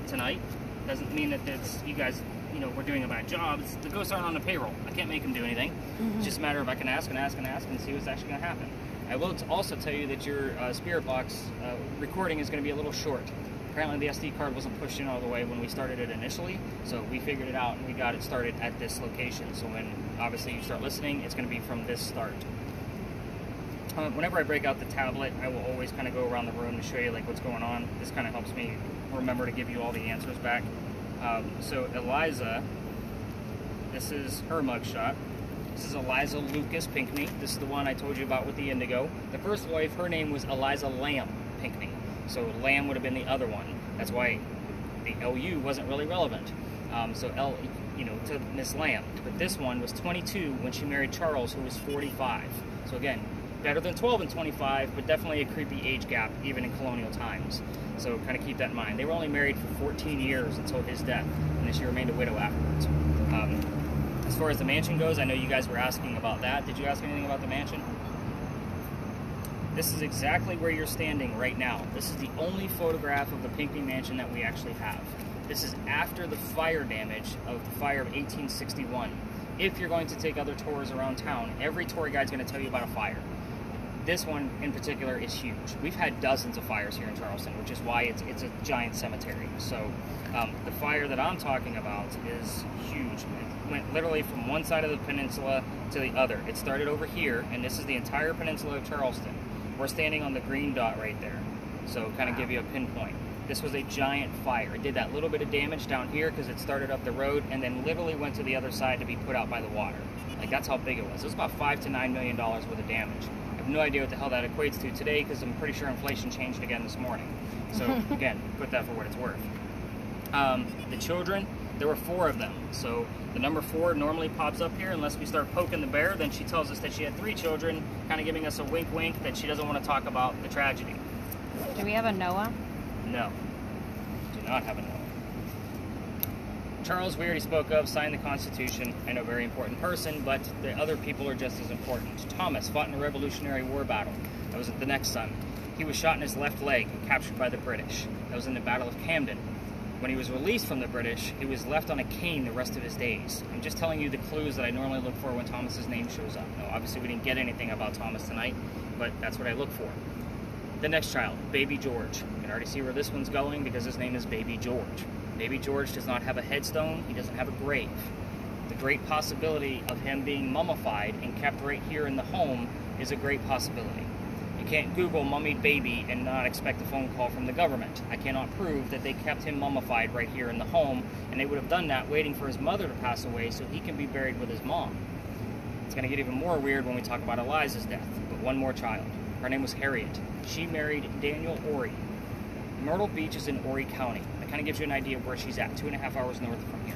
tonight. Doesn't mean that it's you guys, we're doing a bad job. The ghosts aren't on the payroll. I can't make them do anything. It's just a matter of I can ask and ask and ask and see what's actually going to happen. I will also tell you that your spirit box recording is going to be a little short. Apparently the SD card wasn't pushed in all the way when we started it initially, so we figured it out and we got it started at this location. So when obviously you start listening, it's going to be from this start. Whenever I break out the tablet, I will always kind of go around the room to show you like what's going on. This kind of helps me remember to give you all the answers back. So Eliza, this is her mugshot. This is Eliza Lucas Pinckney. This is the one I told you about with the indigo. The first wife, her name was Eliza Lamb Pinckney. So Lamb would have been the other one. That's why the LU wasn't really relevant. So L, to Miss Lamb. But this one was 22 when she married Charles, who was 45. So again, better than 12 and 25, but definitely a creepy age gap, even in colonial times. So kind of keep that in mind. They were only married for 14 years until his death, and then she remained a widow afterwards. As far as the mansion goes, I know you guys were asking about that. Did you ask anything about the mansion? This is exactly where you're standing right now. This is the only photograph of the Pinckney Mansion that we actually have. This is after the fire damage of the fire of 1861. If you're going to take other tours around town, every tour guide's going to tell you about a fire. This one in particular is huge. We've had dozens of fires here in Charleston, which is why it's a giant cemetery. So the fire that I'm talking about is huge. It went literally from one side of the peninsula to the other. It started over here, and this is the entire peninsula of Charleston. We're standing on the green dot right there, so kind of give you a pinpoint. This was a giant fire. It did that little bit of damage down here because it started up the road and then literally went to the other side to be put out by the water. Like, that's how big it was. It was about $5 to $9 million worth of damage. I have no idea what the hell that equates to today because I'm pretty sure inflation changed again this morning. So again, put that for what it's worth. The children, there were 4 of them. So the number 4 normally pops up here unless we start poking the bear. Then she tells us that she had 3 children, kind of giving us a wink wink that she doesn't want to talk about the tragedy. Do we have a Noah? No, do not have a Noah. Charles, we already spoke of, signed the Constitution. I know, very important person, but the other people are just as important. Thomas fought in a Revolutionary War battle. That was the next son. He was shot in his left leg and captured by the British. That was in the Battle of Camden. When he was released from the British, he was left on a cane the rest of his days. I'm just telling you the clues that I normally look for when Thomas's name shows up. Now, obviously, we didn't get anything about Thomas tonight, but that's what I look for. The next child, Baby George. You can already see where this one's going because his name is Baby George. Baby George does not have a headstone. He doesn't have a grave. The great possibility of him being mummified and kept right here in the home is a great possibility. You can't Google mummied baby and not expect a phone call from the government. I cannot prove that they kept him mummified right here in the home, and they would have done that waiting for his mother to pass away so he can be buried with his mom. It's going to get even more weird when we talk about Eliza's death, but one more child. Her name was Harriet. She married Daniel Ory. Myrtle Beach is in Ory County. That kind of gives you an idea of where she's at, 2.5 hours north from here.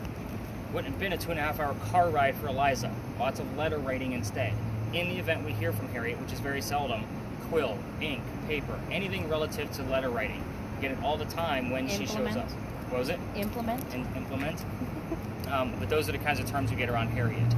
Wouldn't have been a 2.5 hour car ride for Eliza. Lots of letter writing instead. In the event we hear from Harriet, which is very seldom, quill, ink, paper, anything relative to letter writing. You get it all the time when she shows up. What was it? Implement. Implement. But those are the kinds of terms you get around Harriet.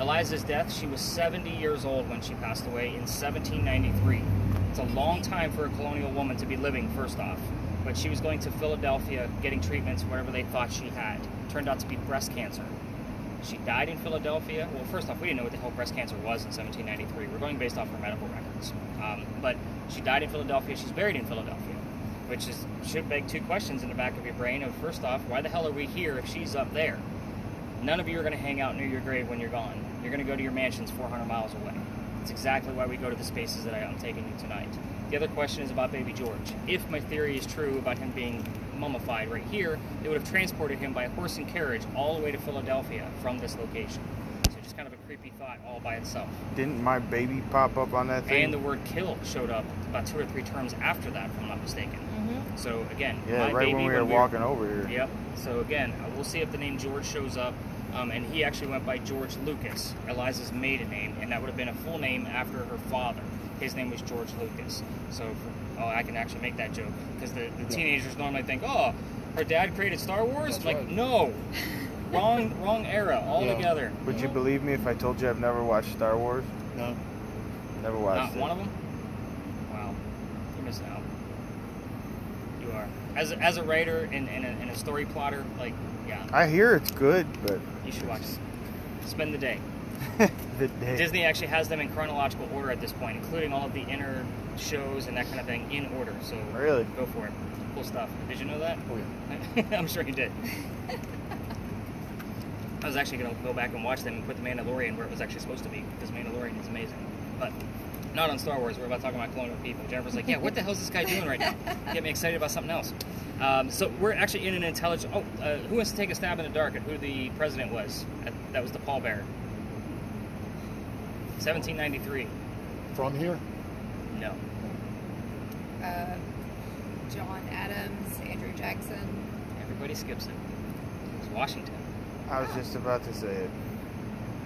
Eliza's death, she was 70 years old when she passed away in 1793. It's a long time for a colonial woman to be living, first off. But she was going to Philadelphia, getting treatments, whatever they thought she had. It turned out to be breast cancer. She died in Philadelphia. Well, first off, we didn't know what the hell breast cancer was in 1793. We're going based off her medical records. But she died in Philadelphia. She's buried in Philadelphia, which should beg 2 questions in the back of your brain. Of first off, why the hell are we here if she's up there? None of you are going to hang out near your grave when you're gone. You're going to go to your mansions 400 miles away. That's exactly why we go to the spaces that I'm taking you tonight. The other question is about Baby George. If my theory is true about him being mummified right here, they would have transported him by horse and carriage all the way to Philadelphia from this location. So just kind of a creepy thought all by itself. Didn't my baby pop up on that thing? And the word kill showed up about 2 or 3 terms after that, if I'm not mistaken. Mm-hmm. So again, yeah, my right baby, when we were walking over here. Yep. So again, we'll see if the name George shows up. And he actually went by George Lucas, Eliza's maiden name, and that would have been a full name after her father. His name was George Lucas. So, I can actually make that joke because the teenagers normally think, oh, her dad created Star Wars? That's like, right. no, wrong era altogether. Would you believe me if I told you I've never watched Star Wars? No. Never watched Not it. one of them? Wow, you're missing out. You are. As a writer and a story plotter, like, yeah. I hear it's good, but You should watch it. Spend the day. the day. Disney actually has them in chronological order at this point, including all of the inner shows and that kind of thing in order. So Really? go for it. Cool stuff. Did you know that? Oh, yeah. I'm sure you did. I was actually going to go back and watch them and put The Mandalorian where it was actually supposed to be, because Mandalorian is amazing. But not on Star Wars. We're about talking about colonial people. Jennifer's like, yeah, what the hell is this guy doing right now? Get me excited about something else. So we're actually in an intelligent... who wants to take a stab in the dark at who the president was? That was the pallbearer. 1793. From here? No. John Adams, Andrew Jackson. Everybody skips it. It was Washington. I was just about to say it.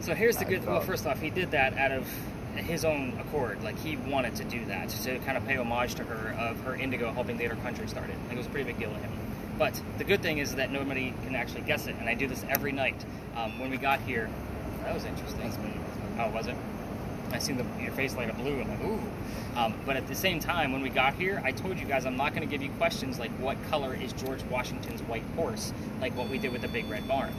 So here's the good. Well, first off, he did that out of his own accord. Like, he wanted to do that to kind of pay homage to her of her indigo helping get her country started. Like, it was a pretty big deal to him. But the good thing is that nobody can actually guess it, and I do this every night. When we got here, that was interesting. That's me. Oh, was it? I seen your face light up blue. I'm like, ooh. But at the same time, when we got here, I told you guys I'm not going to give you questions like what color is George Washington's white horse, like what we did with the Big Red Barn.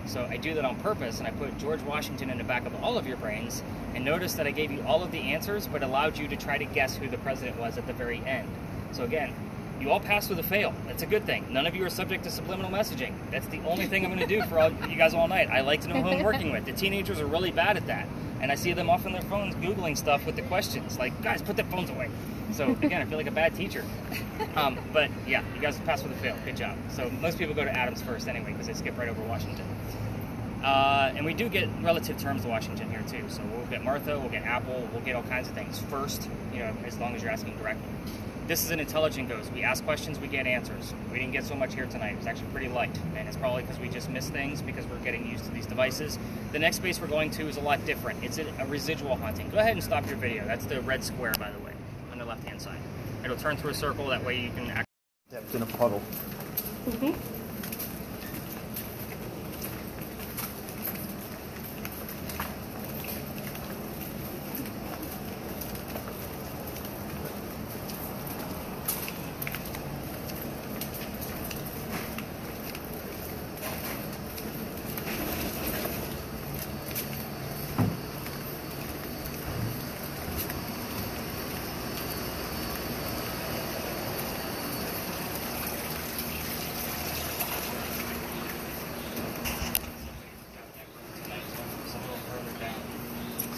So I do that on purpose, and I put George Washington in the back of all of your brains, and notice that I gave you all of the answers, but allowed you to try to guess who the president was at the very end. So again, you all passed with a fail. That's a good thing. None of you are subject to subliminal messaging. That's the only thing I'm going to do for all you guys all night. I like to know who I'm working with. The teenagers are really bad at that, and I see them off on their phones Googling stuff with the questions. Like, guys, put their phones away. So again, I feel like a bad teacher. But yeah, you guys passed with a fail. Good job. So most people go to Adams first anyway, because they skip right over Washington. And we do get relative terms to Washington here too. So we'll get Martha, we'll get Apple, we'll get all kinds of things first, as long as you're asking directly. This is an intelligent goes. We ask questions, we get answers. We didn't get so much here tonight. It was actually pretty light, and it's probably because we just missed things because we're getting used to these devices. The next space we're going to is a lot different. It's a residual haunting. Go ahead and stop your video. That's the red square, by the way, on the left-hand side. It'll turn through a circle. That way you can actually Stepped in a puddle. Mm-hmm.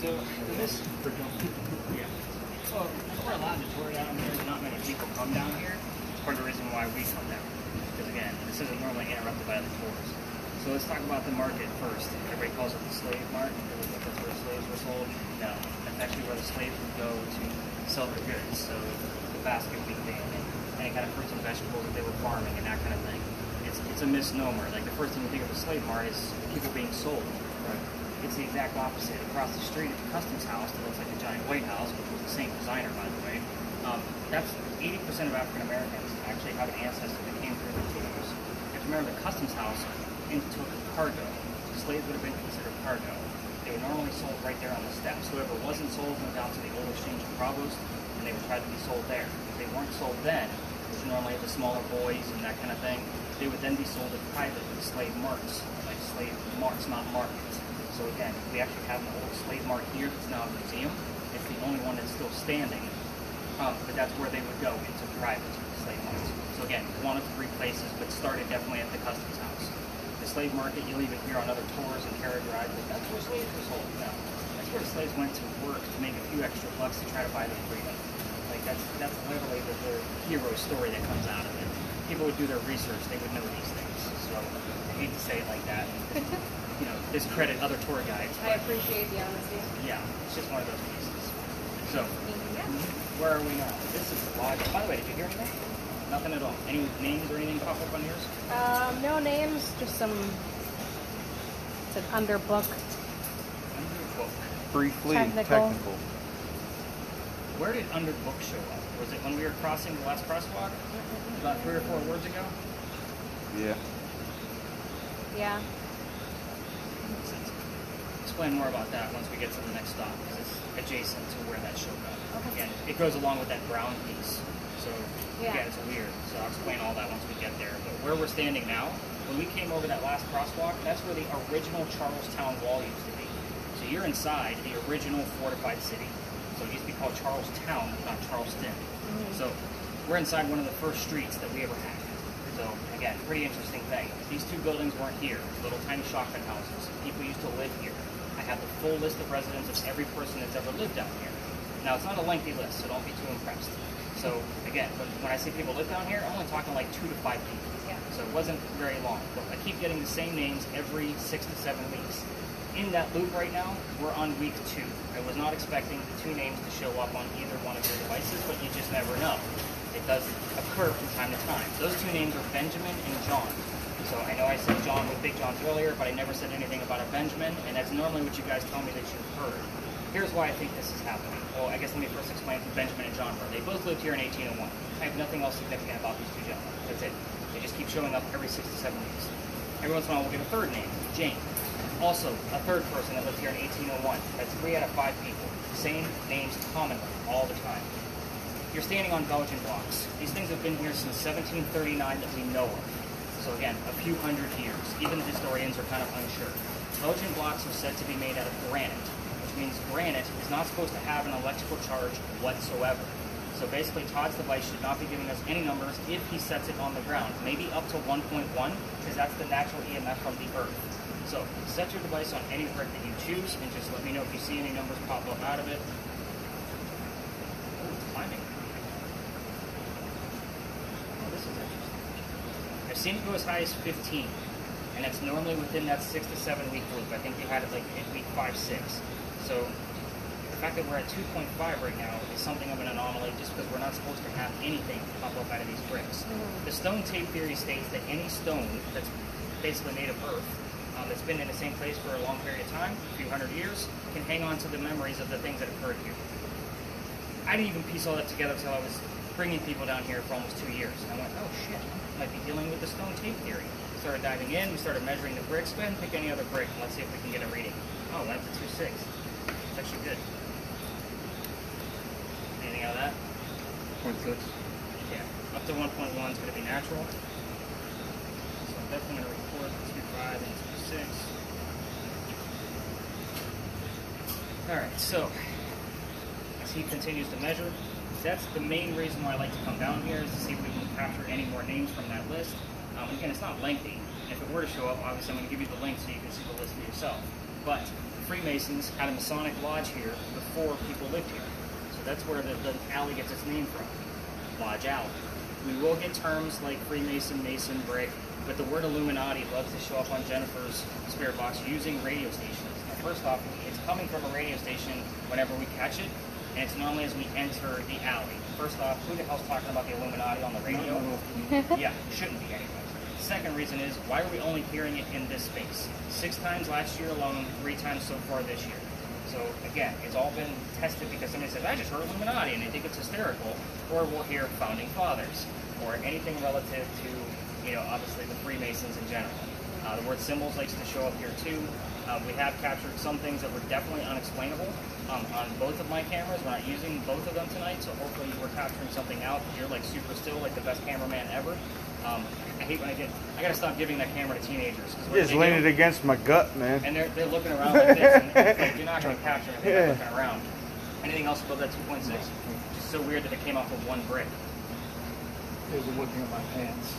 So this, yeah. Well, we're allowed to tour down here. Not many people come down here. Part of the reason why we come down, because again, this isn't normally interrupted by other tours. So let's talk about the market first. Everybody calls it the slave market because that's where slaves were sold. No, that's actually where the slaves would go to sell their goods. So the basket weaving and any kind of fruits and vegetables that they were farming and that kind of thing. It's a misnomer. Like, the first thing you think of a slave mart is people being sold. Right. It's the exact opposite. Across the street at the customs house that looks like a giant White House, which was the same designer, by the way, that's 80% of African Americans actually have an ancestor that came through the tours. You have to remember, the customs house took cargo. Slaves would have been considered cargo. They were normally sold right there on the steps. Whoever wasn't sold went down to the old exchange of Provost, and they would try to be sold there. If they weren't sold then, which normally the smaller boys and that kind of thing, they would then be sold at privately, slave marts, like slave marts, not markets. So again, we actually have an old slave mart here that's now a museum. It's the only one that's still standing, but that's where they would go, into private slave marts. So again, one of three places, but started definitely at the customs house. The slave market, you'll even hear on other tours and carriage rides, but that's where slaves were sold. No, that's where the slaves went to work to make a few extra bucks to try to buy their freedom. Like, that's literally the hero story that comes out of it. People would do their research, they would know these things. So I hate to say it like that. Discredit other tour guides. I appreciate the honesty. Yeah, it's just one of those pieces. So, Yeah. where are we now? This is the lodge. By the way, did you hear anything? Nothing at all. Any names or anything pop up on yours? No names, just some. It's an underbook. Underbook. Briefly Technical. technical. Where did underbook show up? Was it when we were crossing the last crosswalk? About 3 or 4 words ago? Yeah. Yeah. Explain more about that once we get to the next stop, because it's adjacent to where that showed up. Okay. Again, it goes along with that brown piece. So Yeah. again, it's weird. So I'll explain all that once we get there. But where we're standing now, when we came over that last crosswalk, that's where the original Charlestown Wall used to be. So you're inside the original fortified city. So it used to be called Charlestown, not Charleston. So we're inside one of the first streets that we ever had. So again, pretty interesting thing. These two buildings weren't here. Little tiny shotgun houses. People used to live here. I have the full list of residents of every person that's ever lived down here. Now, it's not a lengthy list, so don't be too impressed. So again, when I say people live down here, I'm only talking like 2 to 5 people. Yeah. So it wasn't very long. But I keep getting the same names every 6 to 7 weeks. In that loop right now, we're on week 2. I was not expecting the 2 names to show up on either one of your devices, but you just never know. it does occur from time to time. Those two names are Benjamin and John. So I know I said John with Big Johns earlier, but I never said anything about a Benjamin, and that's normally what you guys tell me that you've heard. Here's why I think this is happening. Well, I guess let me first explain who Benjamin and John were. They both lived here in 1801. I have nothing else significant about these two gentlemen. That's it. They just keep showing up every 6 to 7 weeks. Every once in a while we'll get a third name, Jane. Also, a third person that lived here in 1801. That's 3 out of 5 people. Same names commonly, all the time. You're standing on Belgian blocks. These things have been here since 1739 that we know of. So again, a few hundred years. Even the historians are kind of unsure. Belgian blocks are said to be made out of granite, which means granite is not supposed to have an electrical charge whatsoever. So basically, Todd's device should not be giving us any numbers if he sets it on the ground. Maybe up to 1.1, because that's the natural EMF from the Earth. So set your device on any brick that you choose, and just let me know if you see any numbers pop up out of it. Oh, it's climbing. Oh, this is interesting. I've seen it go as high as 15, and it's normally within that 6 to 7 week loop. I think we had it like in week 5, 6. So the fact that we're at 2.5 right now is something of an anomaly, just because we're not supposed to have anything pop up out of these bricks. The stone tape theory states that any stone that's basically made of earth, that's been in the same place for a long period of time, a few hundred years, can hang on to the memories of the things that occurred here. I didn't even piece all that together until I was bringing people down here for almost 2 years. And I went, oh shit, I might be dealing with the stone tape theory. We started diving in, we started measuring the bricks. Go ahead and pick any other brick, and let's see if we can get a reading. Oh, went up to 2.6. It's actually good. Anything out of that? 0.6. Yeah. Up to 1.1 is going to be natural. So I'm definitely going to record 2.5 and 2.6. Alright, so as he continues to measure, that's the main reason why I like to come down here, is to see if we can capture any more names from that list. Again, it's not lengthy. If it were to show up, obviously I'm going to give you the link so you can see the list for yourself. But Freemasons had a Masonic lodge here before people lived here. So that's where the alley gets its name from. Lodge Alley. We will get terms like Freemason, Mason, Brick, but the word Illuminati loves to show up on Jennifer's spirit box using radio stations. Now, first off, it's coming from a radio station whenever we catch it, and it's normally as we enter the alley. First off, who the hell's talking about the Illuminati on the radio? Yeah, shouldn't be anyway. Second reason is, why are we only hearing it in this space? 6 times last year alone, 3 times so far this year. So again, it's all been tested because somebody says, I just heard Illuminati, and they think it's hysterical, or we'll hear Founding Fathers, or anything relative to, obviously the Freemasons in general. The word symbols likes to show up here too. We have captured some things that were definitely unexplainable on both of my cameras. We're not using both of them tonight, so hopefully we're capturing something out. You're like super still, like the best cameraman ever. I hate when I gotta stop giving that camera to teenagers. Just lean it against my gut, man. And they're looking around like this, and it's like, you're not gonna capture anything by looking around. Anything else above that 2.6? It's so weird that it came off of 1 brick. They've been looking at my pants.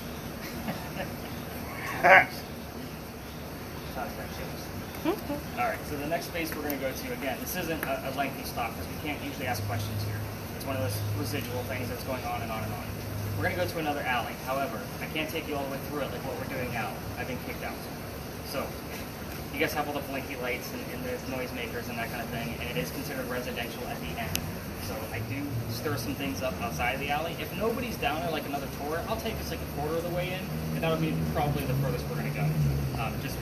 Alright, so the next space we're going to go to, again, this isn't a lengthy stop because we can't usually ask questions here. It's one of those residual things that's going on and on and on. We're going to go to another alley. However, I can't take you all the way through it like what we're doing now. I've been kicked out. So, you guys have all the blinky lights and the noisemakers and that kind of thing, and it is considered residential at the end. So I do stir some things up outside of the alley. If nobody's down there, like another tour, I'll take us like a quarter of the way in, and that'll be probably the furthest we're going to go.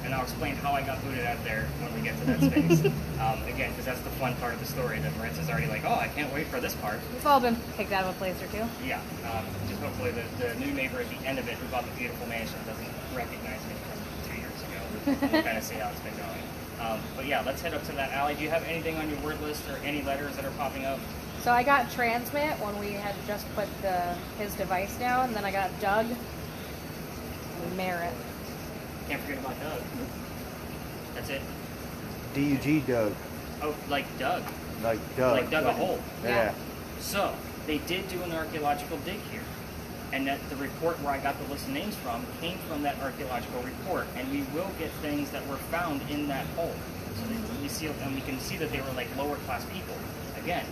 And I'll explain how I got booted out of there when we get to that space. Again, because that's the fun part of the story that Maritza's already like, oh, I can't wait for this part. We've all been kicked out of a place or two. Yeah, just hopefully the new neighbor at the end of it who bought the beautiful mansion doesn't recognize me from 2 years ago. And we'll kind of see how it's been going. But yeah, let's head up to that alley. Do you have anything on your word list or any letters that are popping up? So I got transmit when we had just put his device down, and then I got Doug and Merit. Can't forget about Doug. That's it. D-U-G Doug. Oh, like Doug. Like Doug. Like dug a hole. Yeah. So, they did do an archaeological dig here. And that the report where I got the list of names from came from that archaeological report. And we will get things that were found in that hole. So we can see that they were like lower class people. Again,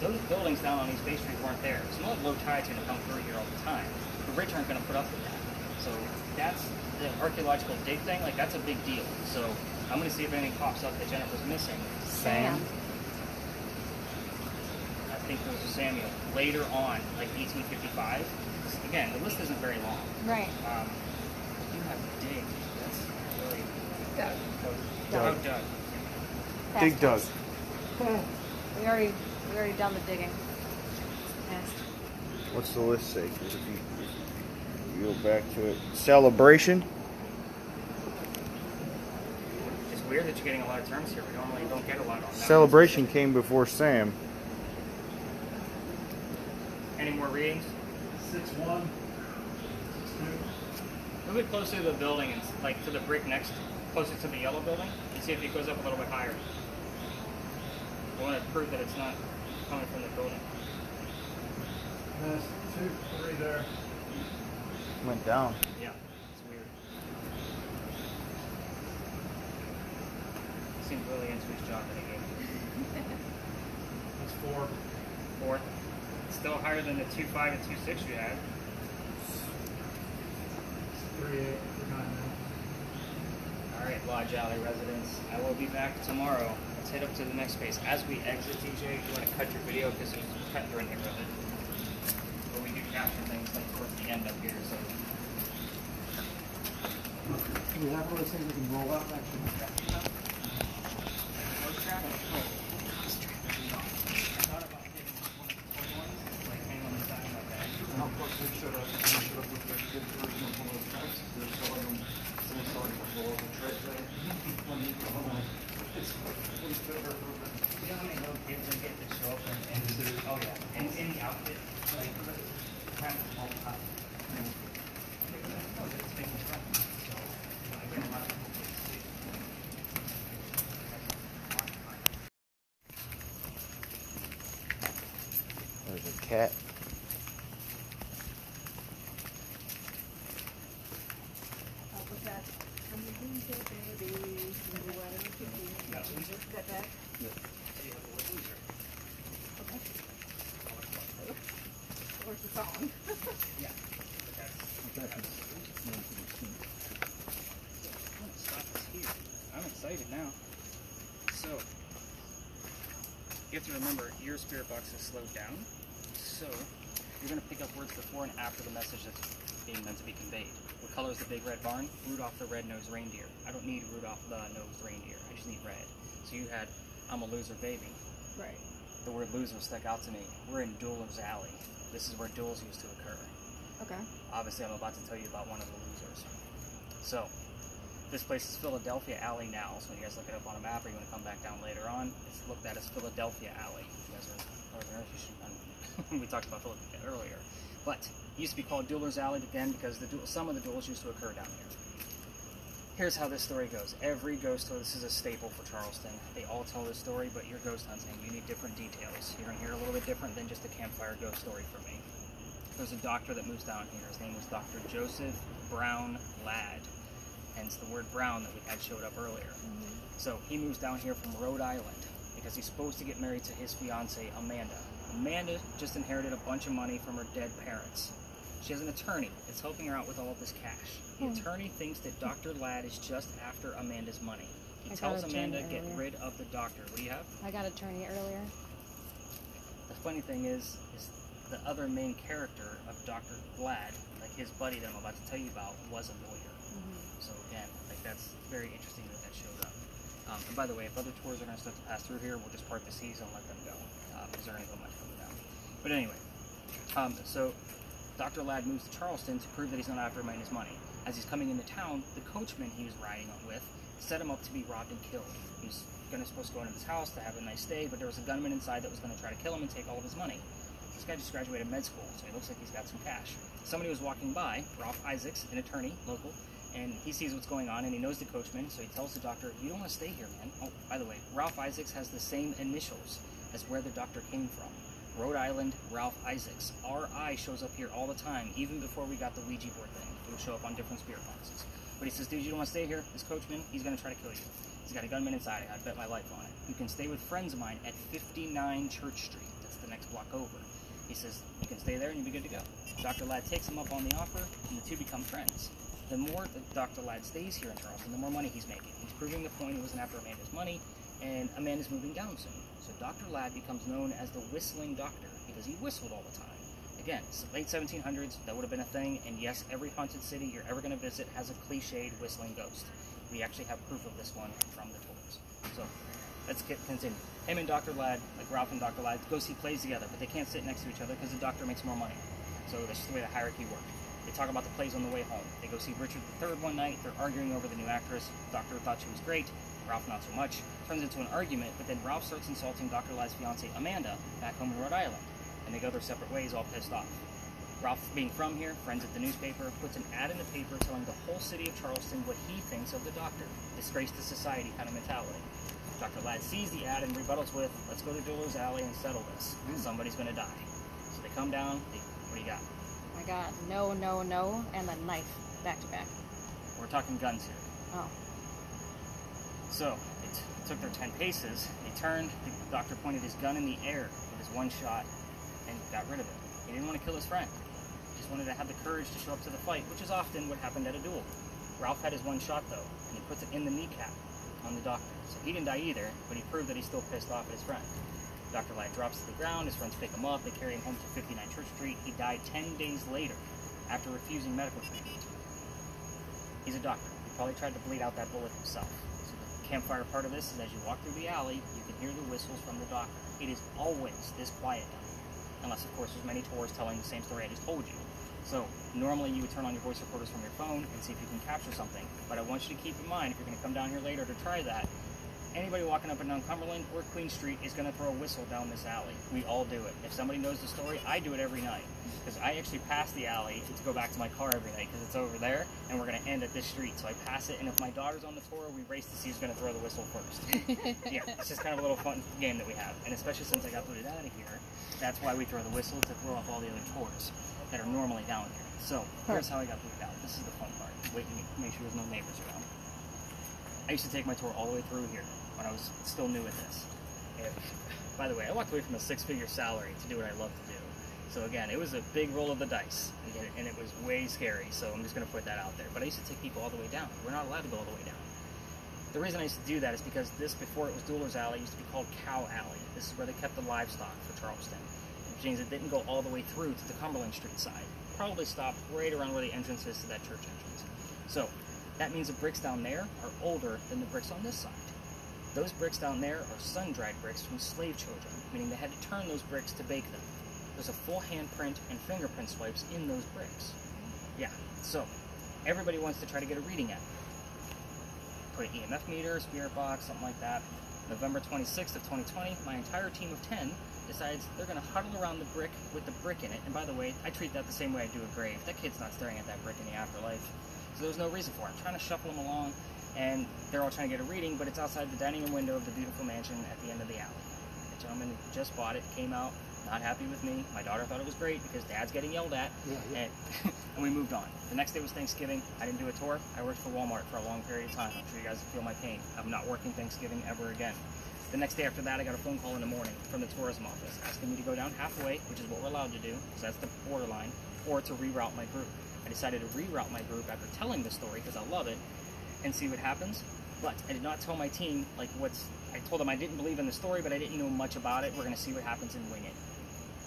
those buildings down on East Bay Street weren't there. It's not low tide's going to come through here all the time. The rich aren't going to put up with that. So that's the archaeological dig thing. Like, that's a big deal. So I'm going to see if anything pops up that Jennifer's missing. Sam. That's think it was Samuel, later on, like 1855. Again, the list isn't very long. Right. You have Dig. That's really... Doug. Doug. Doug. Dig Doug. We already done the digging. Yes. What's the list say? 'Cause if you go back to it, celebration. It's weird that you're getting a lot of terms here. We normally don't get a lot on that. Celebration came before Sam. Any more readings? 6-1. 6-2. Move it closer to the building and like to the brick next, closer to the yellow building, and see if it goes up a little bit higher. I want to prove that it's not coming from the building. That's 2, 3 there. Went down. Yeah, it's weird. He seemed really into his job that he gave me. That's 4. 4. Still higher than the 2.5 and 2.6 you had. 3-8. 9 now. Alright, Lodge Alley residents, I will be back tomorrow. Let's head up to the next space. As we exit, DJ, you want to cut your video because there's cut during here of it. But we do capture things like towards the end up here, so. Do we have one of those things we can roll out actually? Oh yeah, and in the outfit, like, kind of all top. There's a cat. Where's the song? Yeah. I'm excited now. So, you have to remember, your spirit box is slowed down. So, you're going to pick up words before and after the message that's being meant to be conveyed. What color is the big red barn? Rudolph the red-nosed reindeer. I don't need Rudolph the nosed reindeer. I just need red. So you had, I'm a loser baby. Right. The word loser stuck out to me. We're in Dueler's Alley. This is where duels used to occur. Okay. Obviously, I'm about to tell you about one of the losers. So, this place is Philadelphia Alley now. So when you guys look it up on a map or you want to come back down later on, it's looked at as Philadelphia Alley. You guys are Northerners, you should, we talked about Philadelphia earlier. But it used to be called Dueler's Alley again because some of the duels used to occur down here. Here's how this story goes. Every ghost story, this is a staple for Charleston. They all tell this story, but you're ghost hunting. You need different details. You're going to hear a little bit different than just a campfire ghost story for me. There's a doctor that moves down here. His name was Dr. Joseph Brown Ladd. Hence the word Brown that we had showed up earlier. So he moves down here from Rhode Island because he's supposed to get married to his fiancée, Amanda. Amanda just inherited a bunch of money from her dead parents. She has an attorney that's helping her out with all of this cash. The attorney thinks that Dr. Ladd is just after Amanda's money. He tells Amanda, get rid of the doctor. What do you have? I got attorney earlier. The funny thing is the other main character of Dr. Ladd, like his buddy that I'm about to tell you about, was a lawyer. So again, like that's very interesting that that showed up. And by the way, if other tours are going to start to pass through here, we'll just part the seas and let them go. Because they're going to go much further down. But anyway, so Dr. Ladd moves to Charleston to prove that he's not after Amanda's money. As he's coming into town, the coachman he was riding with set him up to be robbed and killed. He was supposed to go into his house to have a nice day, but there was a gunman inside that was going to try to kill him and take all of his money. This guy just graduated med school, so he looks like he's got some cash. Somebody was walking by, Ralph Isaacs, an attorney, local, and he sees what's going on, and he knows the coachman, so he tells the doctor, you don't want to stay here, man. Oh, by the way, Ralph Isaacs has the same initials as where the doctor came from. Rhode Island, Ralph Isaacs. R.I. shows up here all the time, even before we got the Ouija board thing. It would show up on different spirit boxes. But he says, dude, you don't want to stay here? This coachman, he's going to try to kill you. He's got a gunman inside. I bet my life on it. You can stay with friends of mine at 59 Church Street. That's the next block over. He says, you can stay there and you'll be good to go. Dr. Ladd takes him up on the offer, and the two become friends. The more that Dr. Ladd stays here in Charleston, the more money he's making. He's proving the point he wasn't after Amanda's money. and Amanda's moving down soon. So Dr. Ladd becomes known as the Whistling Doctor because he whistled all the time. Again, it's late 1700s, that would have been a thing, and yes, every haunted city you're ever going to visit has a cliched whistling ghost. We actually have proof of this one from the tours. So, let's continue. Him and Dr. Ladd, like Ralph and Dr. Ladd, go see plays together, but they can't sit next to each other because the doctor makes more money. So that's just the way the hierarchy worked. They talk about the plays on the way home. They go see Richard III one night, they're arguing over the new actress. The doctor thought she was great, Ralph not so much. Turns into an argument, but then Ralph starts insulting Dr. Ladd's fiancée, Amanda, back home in Rhode Island. And they go their separate ways, all pissed off. Ralph, being from here, friends at the newspaper, puts an ad in the paper telling the whole city of Charleston what he thinks of the doctor. Disgrace to society kind of mentality. Dr. Ladd sees the ad and rebuttals with, let's go to Dueler's Alley and settle this. Somebody's going to die. So they come down, what do you got? I got no, no, no, and a knife back to back. We're talking guns here. Oh. So, they took their 10 paces, they turned, the doctor pointed his gun in the air with his one shot, and got rid of it. He didn't want to kill his friend. He just wanted to have the courage to show up to the fight, which is often what happened at a duel. Ralph had his one shot, though, and he puts it in the kneecap on the doctor. So he didn't die either, but he proved that he's still pissed off at his friend. Dr. Ladd drops to the ground, his friends pick him up, they carry him home to 59 Church Street. He died 10 days later, after refusing medical treatment. He's a doctor. He probably tried to bleed out that bullet himself. So the campfire part of this is as you walk through the alley, you can hear the whistles from the doctor. It is always this quiet down here, unless of course there's many tours telling the same story I just told you. So normally you would turn on your voice recorders from your phone and see if you can capture something, but I want you to keep in mind, if you're going to come down here later to try that, anybody walking up and down Cumberland or Queen Street is going to throw a whistle down this alley. We all do it. If somebody knows the story, I do it every night. Because I actually pass the alley to go back to my car every night because it's over there, and we're going to end at this street. So I pass it, and if my daughter's on the tour, we race to see who's going to throw the whistle first. Yeah, it's just kind of a little fun game that we have. And especially since I got booted out of here, that's why we throw the whistle, to throw off all the other tours that are normally down here. So here's how I got booted out. This is the fun part. Wait, make sure there's no neighbors around. I used to take my tour all the way through here when I was still new at this. And, by the way, I walked away from a six-figure salary to do what I love to do. So again, it was a big roll of the dice, and it was way scary, so I'm just going to put that out there. But I used to take people all the way down. We're not allowed to go all the way down. The reason I used to do that is because this, before it was Dueler's Alley, used to be called Cow Alley. This is where they kept the livestock for Charleston, which means it didn't go all the way through to the Cumberland Street side. Probably stopped right around where the entrance is to that church entrance. So that means the bricks down there are older than the bricks on this side. Those bricks down there are sun-dried bricks from slave children, meaning they had to turn those bricks to bake them. There's a full handprint and fingerprint swipes in those bricks. Yeah, so everybody wants to try to get a reading at it. Put an EMF meter, spirit box, something like that. November 26th of 2020, my entire team of 10 decides they're going to huddle around the brick with the brick in it. And by the way, I treat that the same way I do a grave. That kid's not staring at that brick in the afterlife. So there's no reason for it. I'm trying to shuffle them along, and they're all trying to get a reading, but it's outside the dining room window of the beautiful mansion at the end of the alley. The gentleman who just bought it came out, not happy with me. My daughter thought it was great because Dad's getting yelled at, and we moved on. The next day was Thanksgiving. I didn't do a tour. I worked for Walmart for a long period of time. I'm sure you guys feel my pain. I'm not working Thanksgiving ever again. The next day after that, I got a phone call in the morning from the tourism office asking me to go down halfway, which is what we're allowed to do, because that's the borderline, or to reroute my group. I decided to reroute my group after telling the story because I love it and see what happens. But I did not tell my team I told them I didn't believe in the story, but I didn't know much about it. We're going to see what happens and wing it.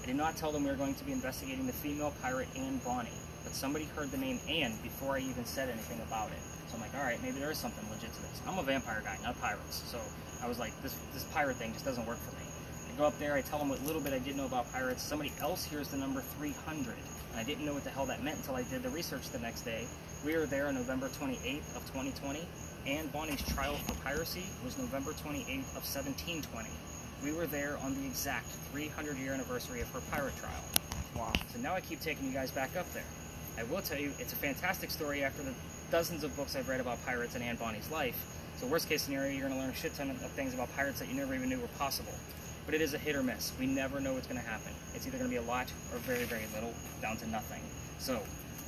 I did not tell them we were going to be investigating the female pirate Anne Bonny, but somebody heard the name Anne before I even said anything about it. So I'm like, all right, maybe there is something legit to this. I'm a vampire guy, not pirates. So I was like, this pirate thing just doesn't work for me. I go up there, I tell them what little bit I did know about pirates. Somebody else hears the number 300, and I didn't know what the hell that meant until I did the research the next day. We were there on November 28th of 2020. Anne Bonny's trial for piracy was November 28th of 1720. We were there on the exact 300-year anniversary of her pirate trial. Wow. So now I keep taking you guys back up there. I will tell you, it's a fantastic story after the dozens of books I've read about pirates and Anne Bonny's life. So worst case scenario, you're going to learn a shit ton of things about pirates that you never even knew were possible. But it is a hit or miss. We never know what's going to happen. It's either going to be a lot or very, very little, down to nothing. So,